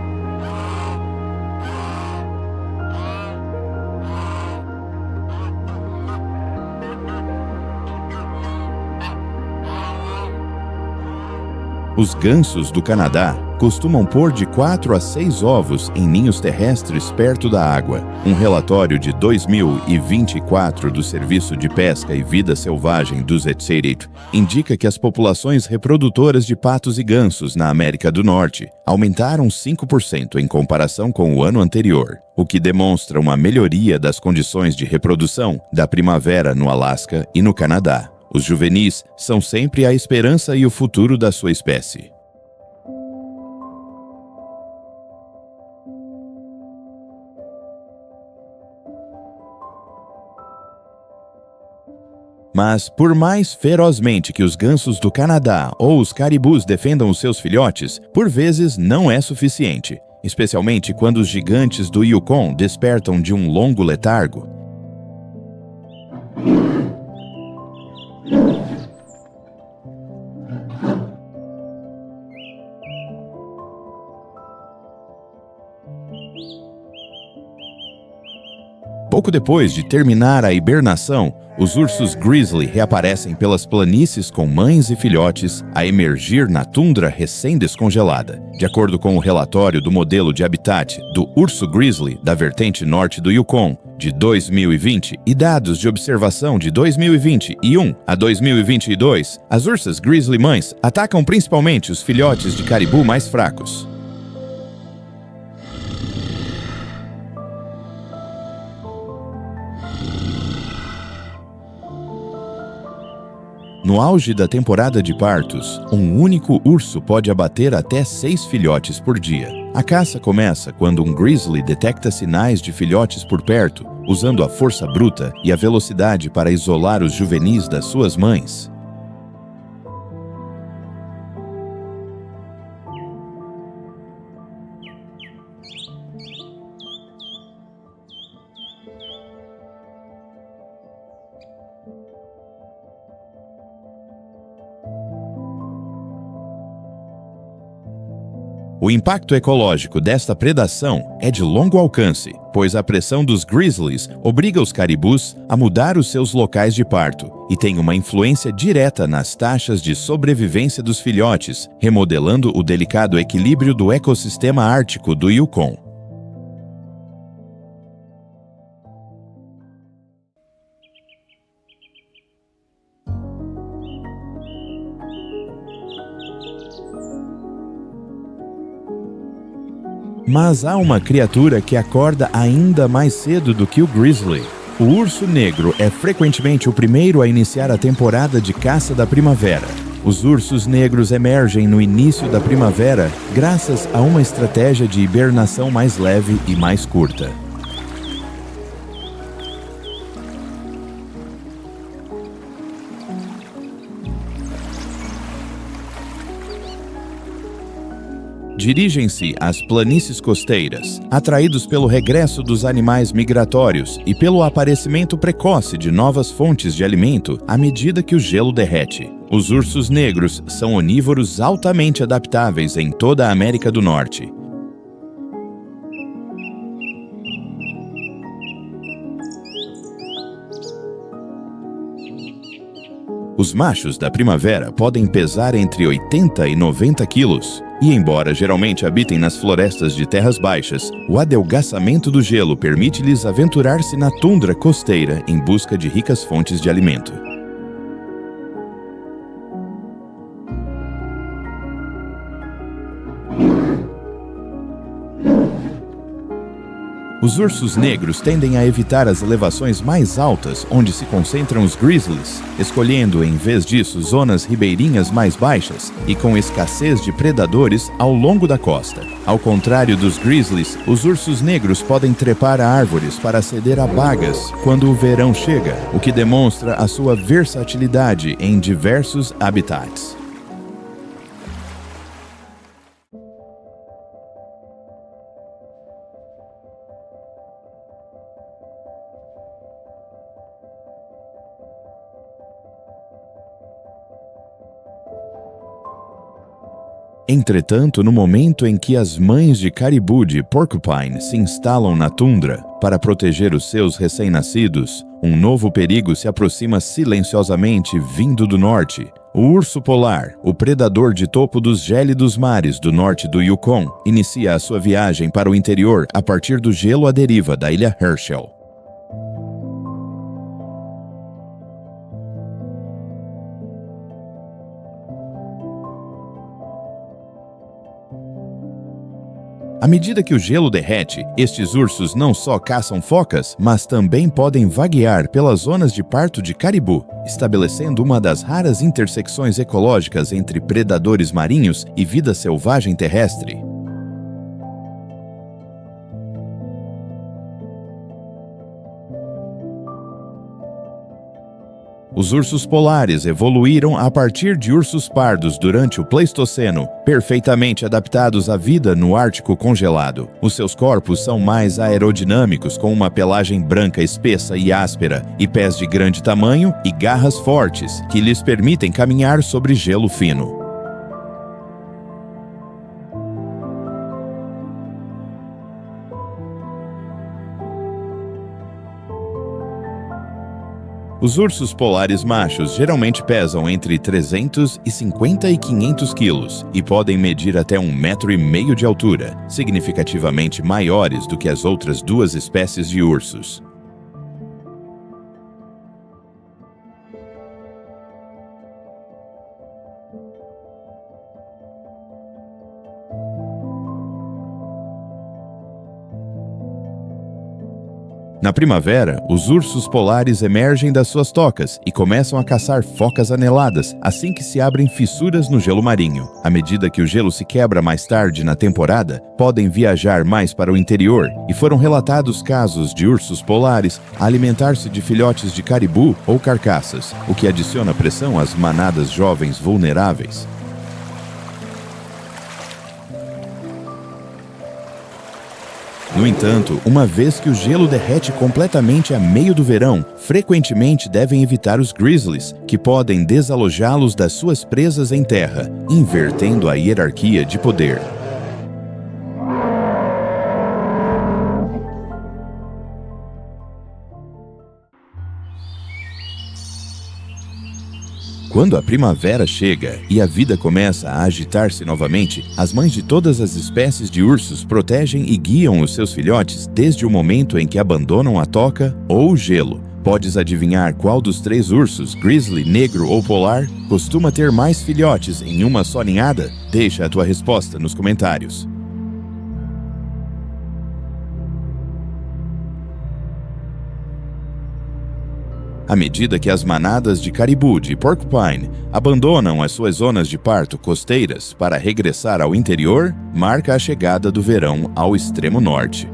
Os gansos do Canadá costumam pôr de 4 a 6 ovos em ninhos terrestres perto da água. Um relatório de 2024 do Serviço de Pesca e Vida Selvagem do ZCIT indica que as populações reprodutoras de patos e gansos na América do Norte aumentaram 5% em comparação com o ano anterior, o que demonstra uma melhoria das condições de reprodução da primavera no Alasca e no Canadá. Os juvenis são sempre a esperança e o futuro da sua espécie. Mas, por mais ferozmente que os gansos do Canadá ou os caribus defendam os seus filhotes, por vezes não é suficiente, especialmente quando os gigantes do Yukon despertam de um longo letargo. Pouco depois de terminar a hibernação, os ursos grizzly reaparecem pelas planícies com mães e filhotes a emergir na tundra recém-descongelada. De acordo com o relatório do modelo de habitat do urso grizzly da vertente norte do Yukon, de 2020, e dados de observação de 2021 a 2022, as ursas grizzly mães atacam principalmente os filhotes de caribu mais fracos. No auge da temporada de partos, um único urso pode abater até 6 filhotes por dia. A caça começa quando um grizzly detecta sinais de filhotes por perto, usando a força bruta e a velocidade para isolar os juvenis das suas mães. O impacto ecológico desta predação é de longo alcance, pois a pressão dos grizzlies obriga os caribus a mudar os seus locais de parto e tem uma influência direta nas taxas de sobrevivência dos filhotes, remodelando o delicado equilíbrio do ecossistema ártico do Yukon. Mas há uma criatura que acorda ainda mais cedo do que o grizzly. O urso negro é frequentemente o primeiro a iniciar a temporada de caça da primavera. Os ursos negros emergem no início da primavera graças a uma estratégia de hibernação mais leve e mais curta. Dirigem-se às planícies costeiras, atraídos pelo regresso dos animais migratórios e pelo aparecimento precoce de novas fontes de alimento à medida que o gelo derrete. Os ursos negros são onívoros altamente adaptáveis em toda a América do Norte. Os machos da primavera podem pesar entre 80 e 90 quilos. E embora geralmente habitem nas florestas de terras baixas, o adelgaçamento do gelo permite-lhes aventurar-se na tundra costeira em busca de ricas fontes de alimento. Os ursos negros tendem a evitar as elevações mais altas, onde se concentram os grizzlies, escolhendo, em vez disso, zonas ribeirinhas mais baixas e com escassez de predadores ao longo da costa. Ao contrário dos grizzlies, os ursos negros podem trepar a árvores para aceder a bagas quando o verão chega, o que demonstra a sua versatilidade em diversos habitats. Entretanto, no momento em que as mães de caribu de Porcupine se instalam na tundra para proteger os seus recém-nascidos, um novo perigo se aproxima silenciosamente vindo do norte. O urso polar, o predador de topo dos gélidos mares do norte do Yukon, inicia a sua viagem para o interior a partir do gelo à deriva da ilha Herschel. À medida que o gelo derrete, estes ursos não só caçam focas, mas também podem vaguear pelas zonas de parto de caribu, estabelecendo uma das raras intersecções ecológicas entre predadores marinhos e vida selvagem terrestre. Os ursos polares evoluíram a partir de ursos pardos durante o Pleistoceno, perfeitamente adaptados à vida no Ártico congelado. Os seus corpos são mais aerodinâmicos, com uma pelagem branca espessa e áspera, e pés de grande tamanho e garras fortes, que lhes permitem caminhar sobre gelo fino. Os ursos polares machos geralmente pesam entre 350 e 500 quilos e podem medir até 1,5 metro de altura, significativamente maiores do que as outras duas espécies de ursos. Na primavera, os ursos polares emergem das suas tocas e começam a caçar focas aneladas assim que se abrem fissuras no gelo marinho. À medida que o gelo se quebra mais tarde na temporada, podem viajar mais para o interior e foram relatados casos de ursos polares alimentar-se de filhotes de caribu ou carcaças, o que adiciona pressão às manadas jovens vulneráveis. No entanto, uma vez que o gelo derrete completamente a meio do verão, frequentemente devem evitar os grizzlies, que podem desalojá-los das suas presas em terra, invertendo a hierarquia de poder. Quando a primavera chega e a vida começa a agitar-se novamente, as mães de todas as espécies de ursos protegem e guiam os seus filhotes desde o momento em que abandonam a toca ou o gelo. Podes adivinhar qual dos 3 ursos, grizzly, negro ou polar, costuma ter mais filhotes em uma só ninhada? Deixa a tua resposta nos comentários. À medida que as manadas de caribu de Porcupine abandonam as suas zonas de parto costeiras para regressar ao interior, marca a chegada do verão ao extremo norte.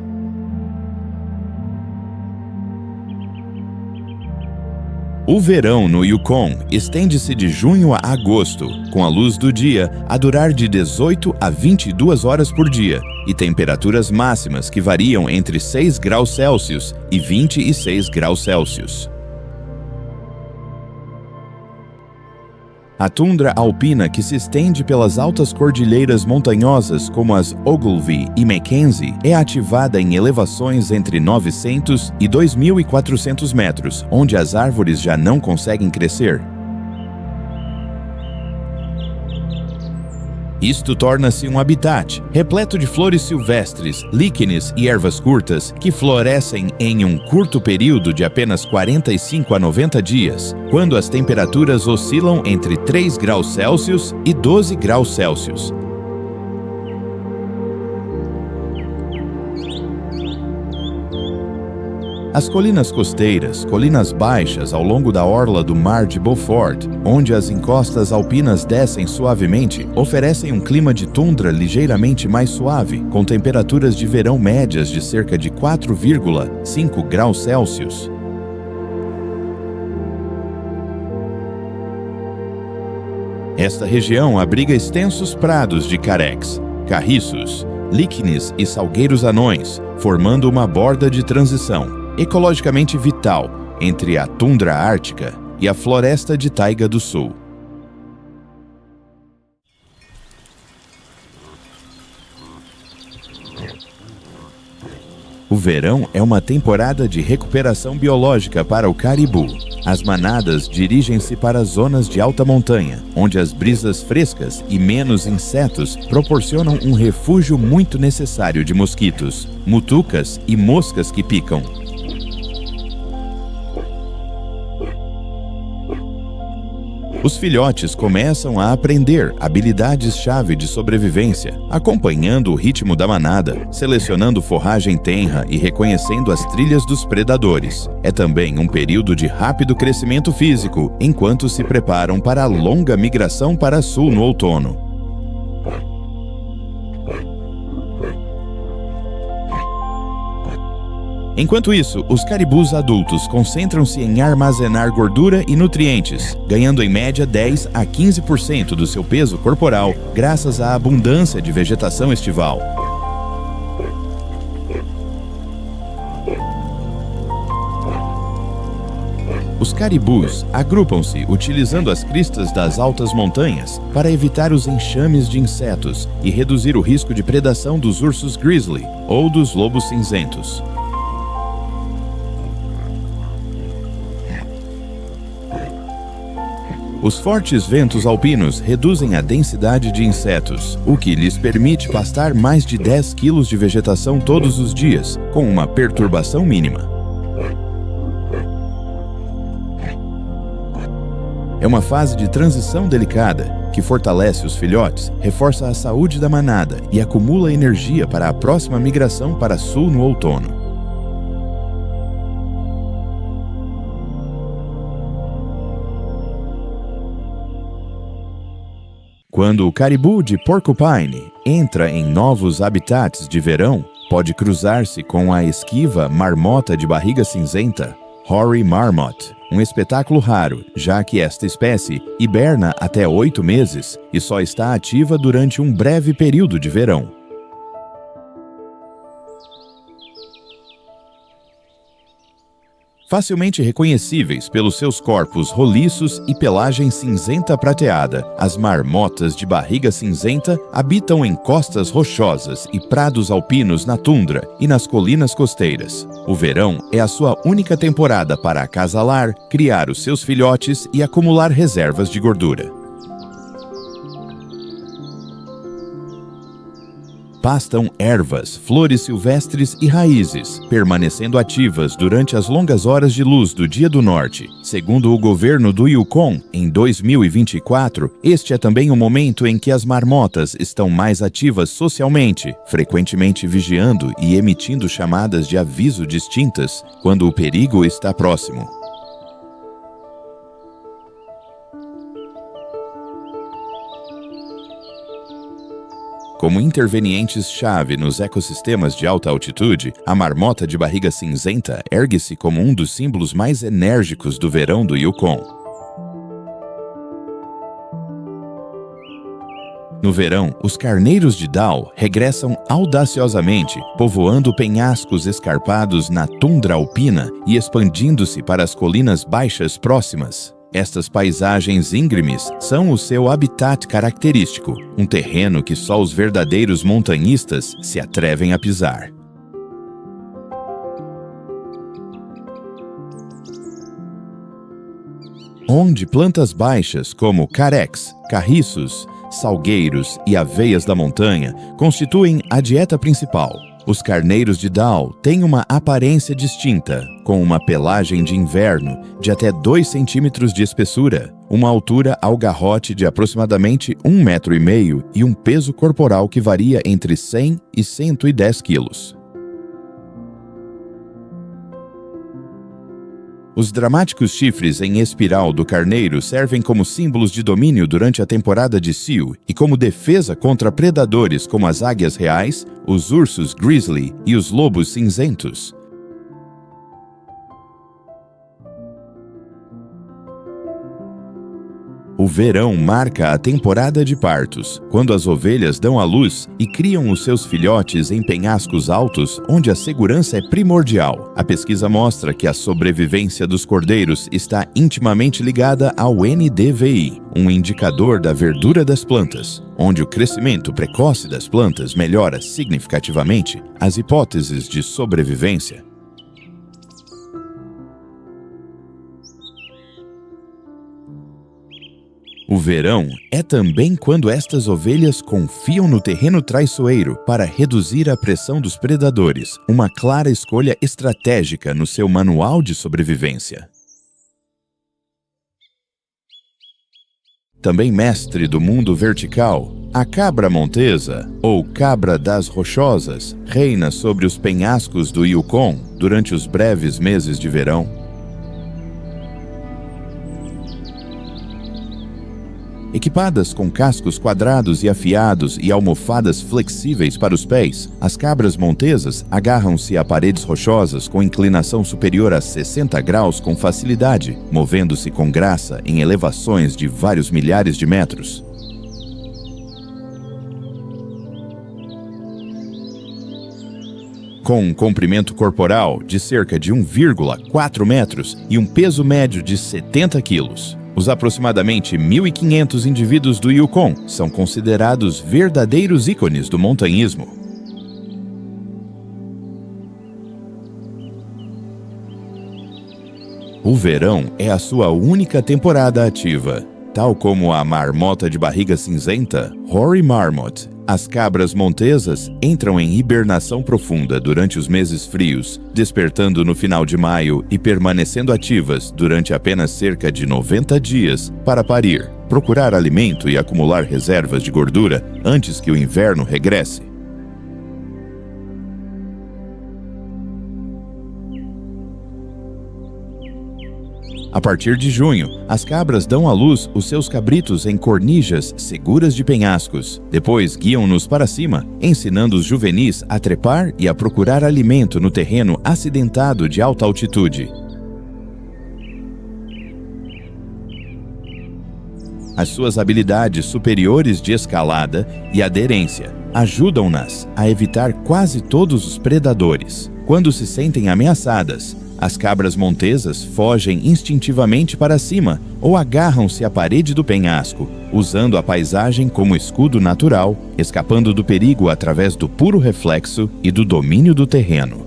O verão no Yukon estende-se de junho a agosto, com a luz do dia a durar de 18 a 22 horas por dia e temperaturas máximas que variam entre 6 graus Celsius e 26 graus Celsius. A tundra alpina que se estende pelas altas cordilheiras montanhosas como as Ogilvie e Mackenzie é ativada em elevações entre 900 e 2.400 metros, onde as árvores já não conseguem crescer. Isto torna-se um habitat repleto de flores silvestres, líquenes e ervas curtas que florescem em um curto período de apenas 45 a 90 dias, quando as temperaturas oscilam entre 3 graus Celsius e 12 graus Celsius. As colinas costeiras, colinas baixas ao longo da orla do Mar de Beaufort, onde as encostas alpinas descem suavemente, oferecem um clima de tundra ligeiramente mais suave, com temperaturas de verão médias de cerca de 4,5 graus Celsius. Esta região abriga extensos prados de carex, carriços, líquenes e salgueiros anões, formando uma borda de transição ecologicamente vital entre a tundra ártica e a floresta de taiga do sul. O verão é uma temporada de recuperação biológica para o caribu. As manadas dirigem-se para as zonas de alta montanha, onde as brisas frescas e menos insetos proporcionam um refúgio muito necessário de mosquitos, mutucas e moscas que picam. Os filhotes começam a aprender habilidades-chave de sobrevivência, acompanhando o ritmo da manada, selecionando forragem tenra e reconhecendo as trilhas dos predadores. É também um período de rápido crescimento físico, enquanto se preparam para a longa migração para sul no outono. Enquanto isso, os caribus adultos concentram-se em armazenar gordura e nutrientes, ganhando em média 10 a 15% do seu peso corporal, graças à abundância de vegetação estival. Os caribus agrupam-se utilizando as cristas das altas montanhas para evitar os enxames de insetos e reduzir o risco de predação dos ursos grizzly ou dos lobos cinzentos. Os fortes ventos alpinos reduzem a densidade de insetos, o que lhes permite pastar mais de 10 quilos de vegetação todos os dias, com uma perturbação mínima. É uma fase de transição delicada, que fortalece os filhotes, reforça a saúde da manada e acumula energia para a próxima migração para sul no outono. Quando o caribu de Porcupine entra em novos habitats de verão, pode cruzar-se com a esquiva marmota de barriga cinzenta, Hoary Marmot, um espetáculo raro, já que esta espécie hiberna até 8 meses e só está ativa durante um breve período de verão. Facilmente reconhecíveis pelos seus corpos roliços e pelagem cinzenta prateada, as marmotas de barriga cinzenta habitam em costas rochosas e prados alpinos na tundra e nas colinas costeiras. O verão é a sua única temporada para acasalar, criar os seus filhotes e acumular reservas de gordura. Pastam ervas, flores silvestres e raízes, permanecendo ativas durante as longas horas de luz do dia do norte. Segundo o governo do Yukon, em 2024, este é também o momento em que as marmotas estão mais ativas socialmente, frequentemente vigiando e emitindo chamadas de aviso distintas quando o perigo está próximo. Como intervenientes-chave nos ecossistemas de alta altitude, a marmota de barriga cinzenta ergue-se como um dos símbolos mais enérgicos do verão do Yukon. No verão, os carneiros de Dall regressam audaciosamente, povoando penhascos escarpados na tundra alpina e expandindo-se para as colinas baixas próximas. Estas paisagens íngremes são o seu habitat característico, um terreno que só os verdadeiros montanhistas se atrevem a pisar. Onde plantas baixas como carex, carriços, salgueiros e aveias da montanha constituem a dieta principal. Os carneiros de Dall têm uma aparência distinta, com uma pelagem de inverno de até 2 centímetros de espessura, uma altura ao garrote de aproximadamente 1,5 metros e um peso corporal que varia entre 100 e 110 quilos. Os dramáticos chifres em espiral do carneiro servem como símbolos de domínio durante a temporada de cio e como defesa contra predadores como as águias reais, os ursos grizzly e os lobos cinzentos. O verão marca a temporada de partos, quando as ovelhas dão à luz e criam os seus filhotes em penhascos altos, onde a segurança é primordial. A pesquisa mostra que a sobrevivência dos cordeiros está intimamente ligada ao NDVI, um indicador da verdura das plantas, onde o crescimento precoce das plantas melhora significativamente as hipóteses de sobrevivência. O verão é também quando estas ovelhas confiam no terreno traiçoeiro para reduzir a pressão dos predadores, uma clara escolha estratégica no seu manual de sobrevivência. Também mestre do mundo vertical, a cabra montesa, ou cabra das rochosas, reina sobre os penhascos do Yukon durante os breves meses de verão. Equipadas com cascos quadrados e afiados e almofadas flexíveis para os pés, as cabras montesas agarram-se a paredes rochosas com inclinação superior a 60 graus com facilidade, movendo-se com graça em elevações de vários milhares de metros. Com um comprimento corporal de cerca de 1,4 metros e um peso médio de 70 quilos. Os aproximadamente 1.500 indivíduos do Yukon são considerados verdadeiros ícones do montanhismo. O verão é a sua única temporada ativa. Tal como a marmota de barriga cinzenta, Hoary Marmot, as cabras montesas entram em hibernação profunda durante os meses frios, despertando no final de maio e permanecendo ativas durante apenas cerca de 90 dias para parir, procurar alimento e acumular reservas de gordura antes que o inverno regresse. A partir de junho, as cabras dão à luz os seus cabritos em cornijas seguras de penhascos. Depois guiam-nos para cima, ensinando os juvenis a trepar e a procurar alimento no terreno acidentado de alta altitude. As suas habilidades superiores de escalada e aderência ajudam-nas a evitar quase todos os predadores. Quando se sentem ameaçadas, as cabras montesas fogem instintivamente para cima ou agarram-se à parede do penhasco, usando a paisagem como escudo natural, escapando do perigo através do puro reflexo e do domínio do terreno.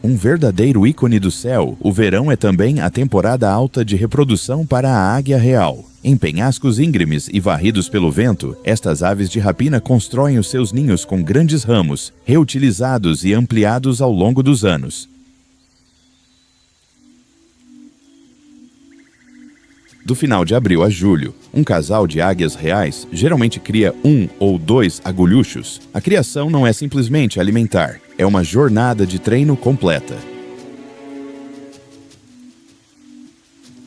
Um verdadeiro ícone do céu, o verão é também a temporada alta de reprodução para a águia real. Em penhascos íngremes e varridos pelo vento, estas aves de rapina constroem os seus ninhos com grandes ramos, reutilizados e ampliados ao longo dos anos. Do final de abril a julho, um casal de águias reais geralmente cria 1 ou 2 agulhuchos. A criação não é simplesmente alimentar, é uma jornada de treino completa.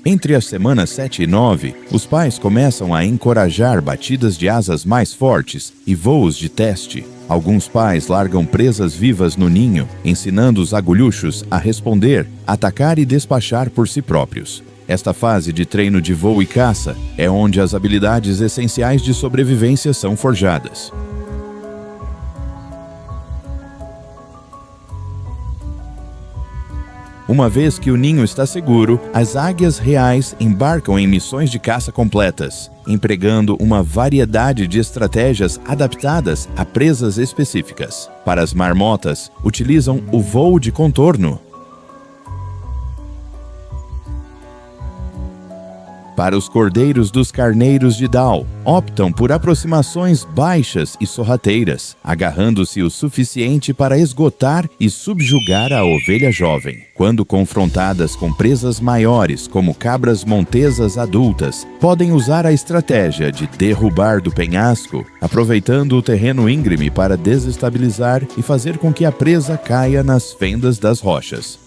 Entre as semanas 7 e 9, os pais começam a encorajar batidas de asas mais fortes e voos de teste. Alguns pais largam presas vivas no ninho, ensinando os agulhuchos a responder, atacar e despachar por si próprios. Esta fase de treino de voo e caça é onde as habilidades essenciais de sobrevivência são forjadas. Uma vez que o ninho está seguro, as águias reais embarcam em missões de caça completas, empregando uma variedade de estratégias adaptadas a presas específicas. Para as marmotas, utilizam o voo de contorno. Para os cordeiros dos carneiros de Dal, optam por aproximações baixas e sorrateiras, agarrando-se o suficiente para esgotar e subjugar a ovelha jovem. Quando confrontadas com presas maiores, como cabras montesas adultas, podem usar a estratégia de derrubar do penhasco, aproveitando o terreno íngreme para desestabilizar e fazer com que a presa caia nas fendas das rochas.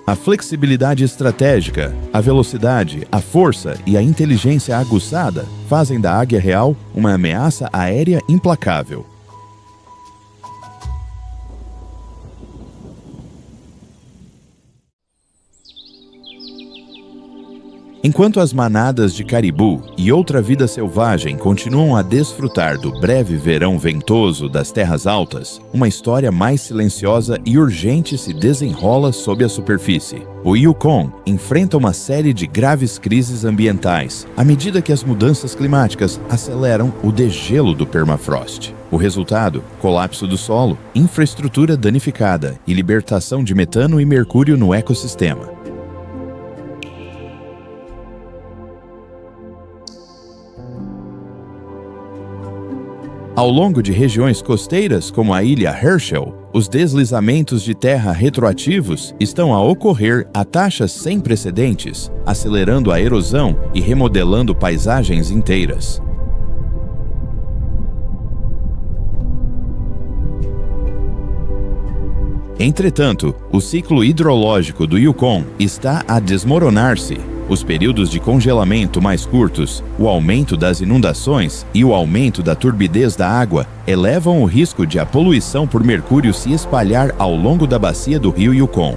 A flexibilidade estratégica, a velocidade, a força e a inteligência aguçada fazem da águia real uma ameaça aérea implacável. Enquanto as manadas de caribu e outra vida selvagem continuam a desfrutar do breve verão ventoso das terras altas, uma história mais silenciosa e urgente se desenrola sob a superfície. O Yukon enfrenta uma série de graves crises ambientais à medida que as mudanças climáticas aceleram o degelo do permafrost. O resultado: colapso do solo, infraestrutura danificada e libertação de metano e mercúrio no ecossistema. Ao longo de regiões costeiras como a ilha Herschel, os deslizamentos de terra retroativos estão a ocorrer a taxas sem precedentes, acelerando a erosão e remodelando paisagens inteiras. Entretanto, o ciclo hidrológico do Yukon está a desmoronar-se. Os períodos de congelamento mais curtos, o aumento das inundações e o aumento da turbidez da água elevam o risco de a poluição por mercúrio se espalhar ao longo da bacia do rio Yukon.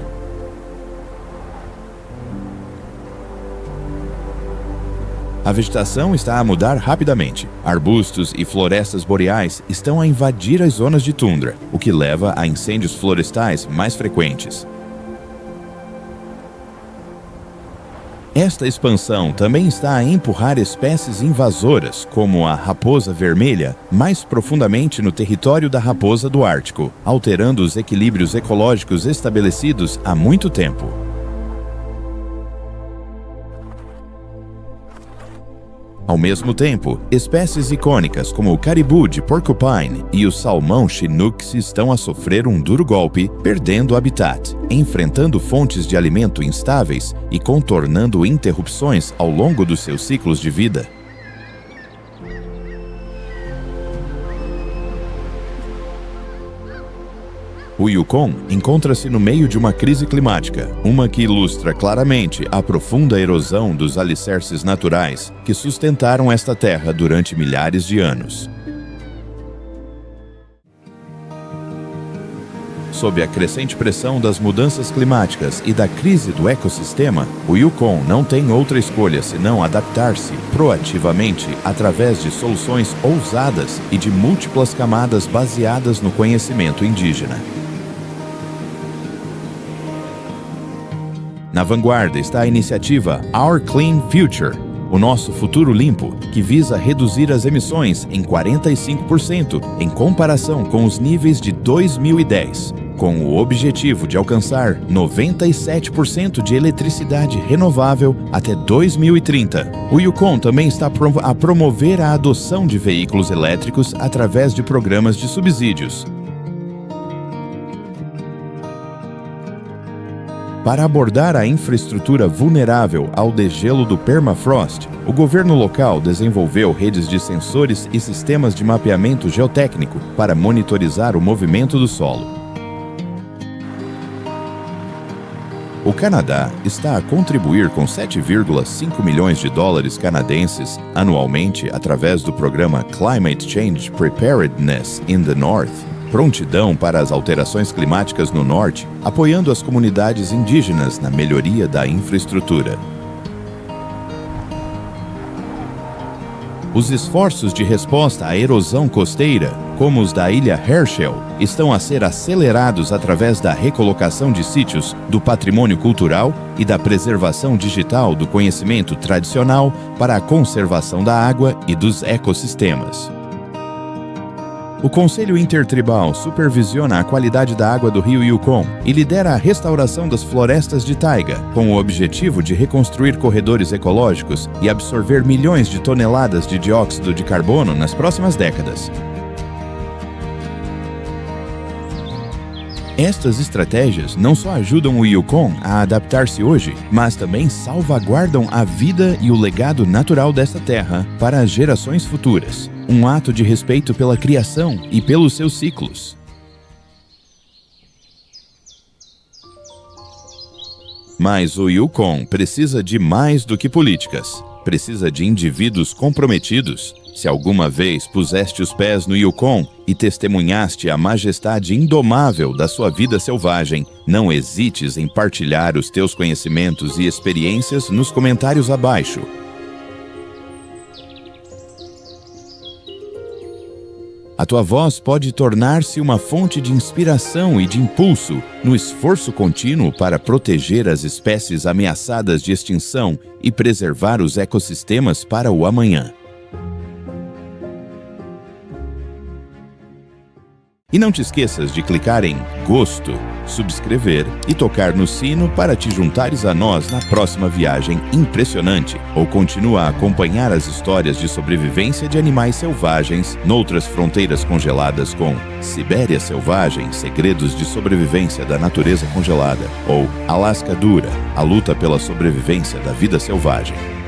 A vegetação está a mudar rapidamente. Arbustos e florestas boreais estão a invadir as zonas de tundra, o que leva a incêndios florestais mais frequentes. Esta expansão também está a empurrar espécies invasoras, como a raposa vermelha, mais profundamente no território da raposa do Ártico, alterando os equilíbrios ecológicos estabelecidos há muito tempo. Ao mesmo tempo, espécies icônicas como o caribu de Porcupine e o salmão Chinook estão a sofrer um duro golpe, perdendo habitat, enfrentando fontes de alimento instáveis e contornando interrupções ao longo dos seus ciclos de vida. O Yukon encontra-se no meio de uma crise climática, uma que ilustra claramente a profunda erosão dos alicerces naturais que sustentaram esta terra durante milhares de anos. Sob a crescente pressão das mudanças climáticas e da crise do ecossistema, o Yukon não tem outra escolha senão adaptar-se proativamente através de soluções ousadas e de múltiplas camadas baseadas no conhecimento indígena. Na vanguarda está a iniciativa Our Clean Future, o nosso futuro limpo, que visa reduzir as emissões em 45% em comparação com os níveis de 2010, com o objetivo de alcançar 97% de eletricidade renovável até 2030. O Yukon também está a promover a adoção de veículos elétricos através de programas de subsídios. Para abordar a infraestrutura vulnerável ao degelo do permafrost, o governo local desenvolveu redes de sensores e sistemas de mapeamento geotécnico para monitorizar o movimento do solo. O Canadá está a contribuir com 7,5 milhões de dólares canadenses anualmente através do programa Climate Change Preparedness in the North, prontidão para as alterações climáticas no norte, apoiando as comunidades indígenas na melhoria da infraestrutura. Os esforços de resposta à erosão costeira, como os da ilha Herschel, estão a ser acelerados através da recolocação de sítios do patrimônio cultural e da preservação digital do conhecimento tradicional para a conservação da água e dos ecossistemas. O Conselho Intertribal supervisiona a qualidade da água do rio Yukon e lidera a restauração das florestas de taiga, com o objetivo de reconstruir corredores ecológicos e absorver milhões de toneladas de dióxido de carbono nas próximas décadas. Estas estratégias não só ajudam o Yukon a adaptar-se hoje, mas também salvaguardam a vida e o legado natural desta terra para as gerações futuras. Um ato de respeito pela criação e pelos seus ciclos. Mas o Yukon precisa de mais do que políticas. Precisa de indivíduos comprometidos. Se alguma vez puseste os pés no Yukon e testemunhaste a majestade indomável da sua vida selvagem, não hesites em partilhar os teus conhecimentos e experiências nos comentários abaixo. A tua voz pode tornar-se uma fonte de inspiração e de impulso no esforço contínuo para proteger as espécies ameaçadas de extinção e preservar os ecossistemas para o amanhã. E não te esqueças de clicar em Gosto, subscrever e tocar no sino para te juntares a nós na próxima viagem impressionante, ou continua a acompanhar as histórias de sobrevivência de animais selvagens noutras fronteiras congeladas com Sibéria Selvagem, Segredos de Sobrevivência da Natureza Congelada, ou Alasca Dura, a luta pela sobrevivência da vida selvagem.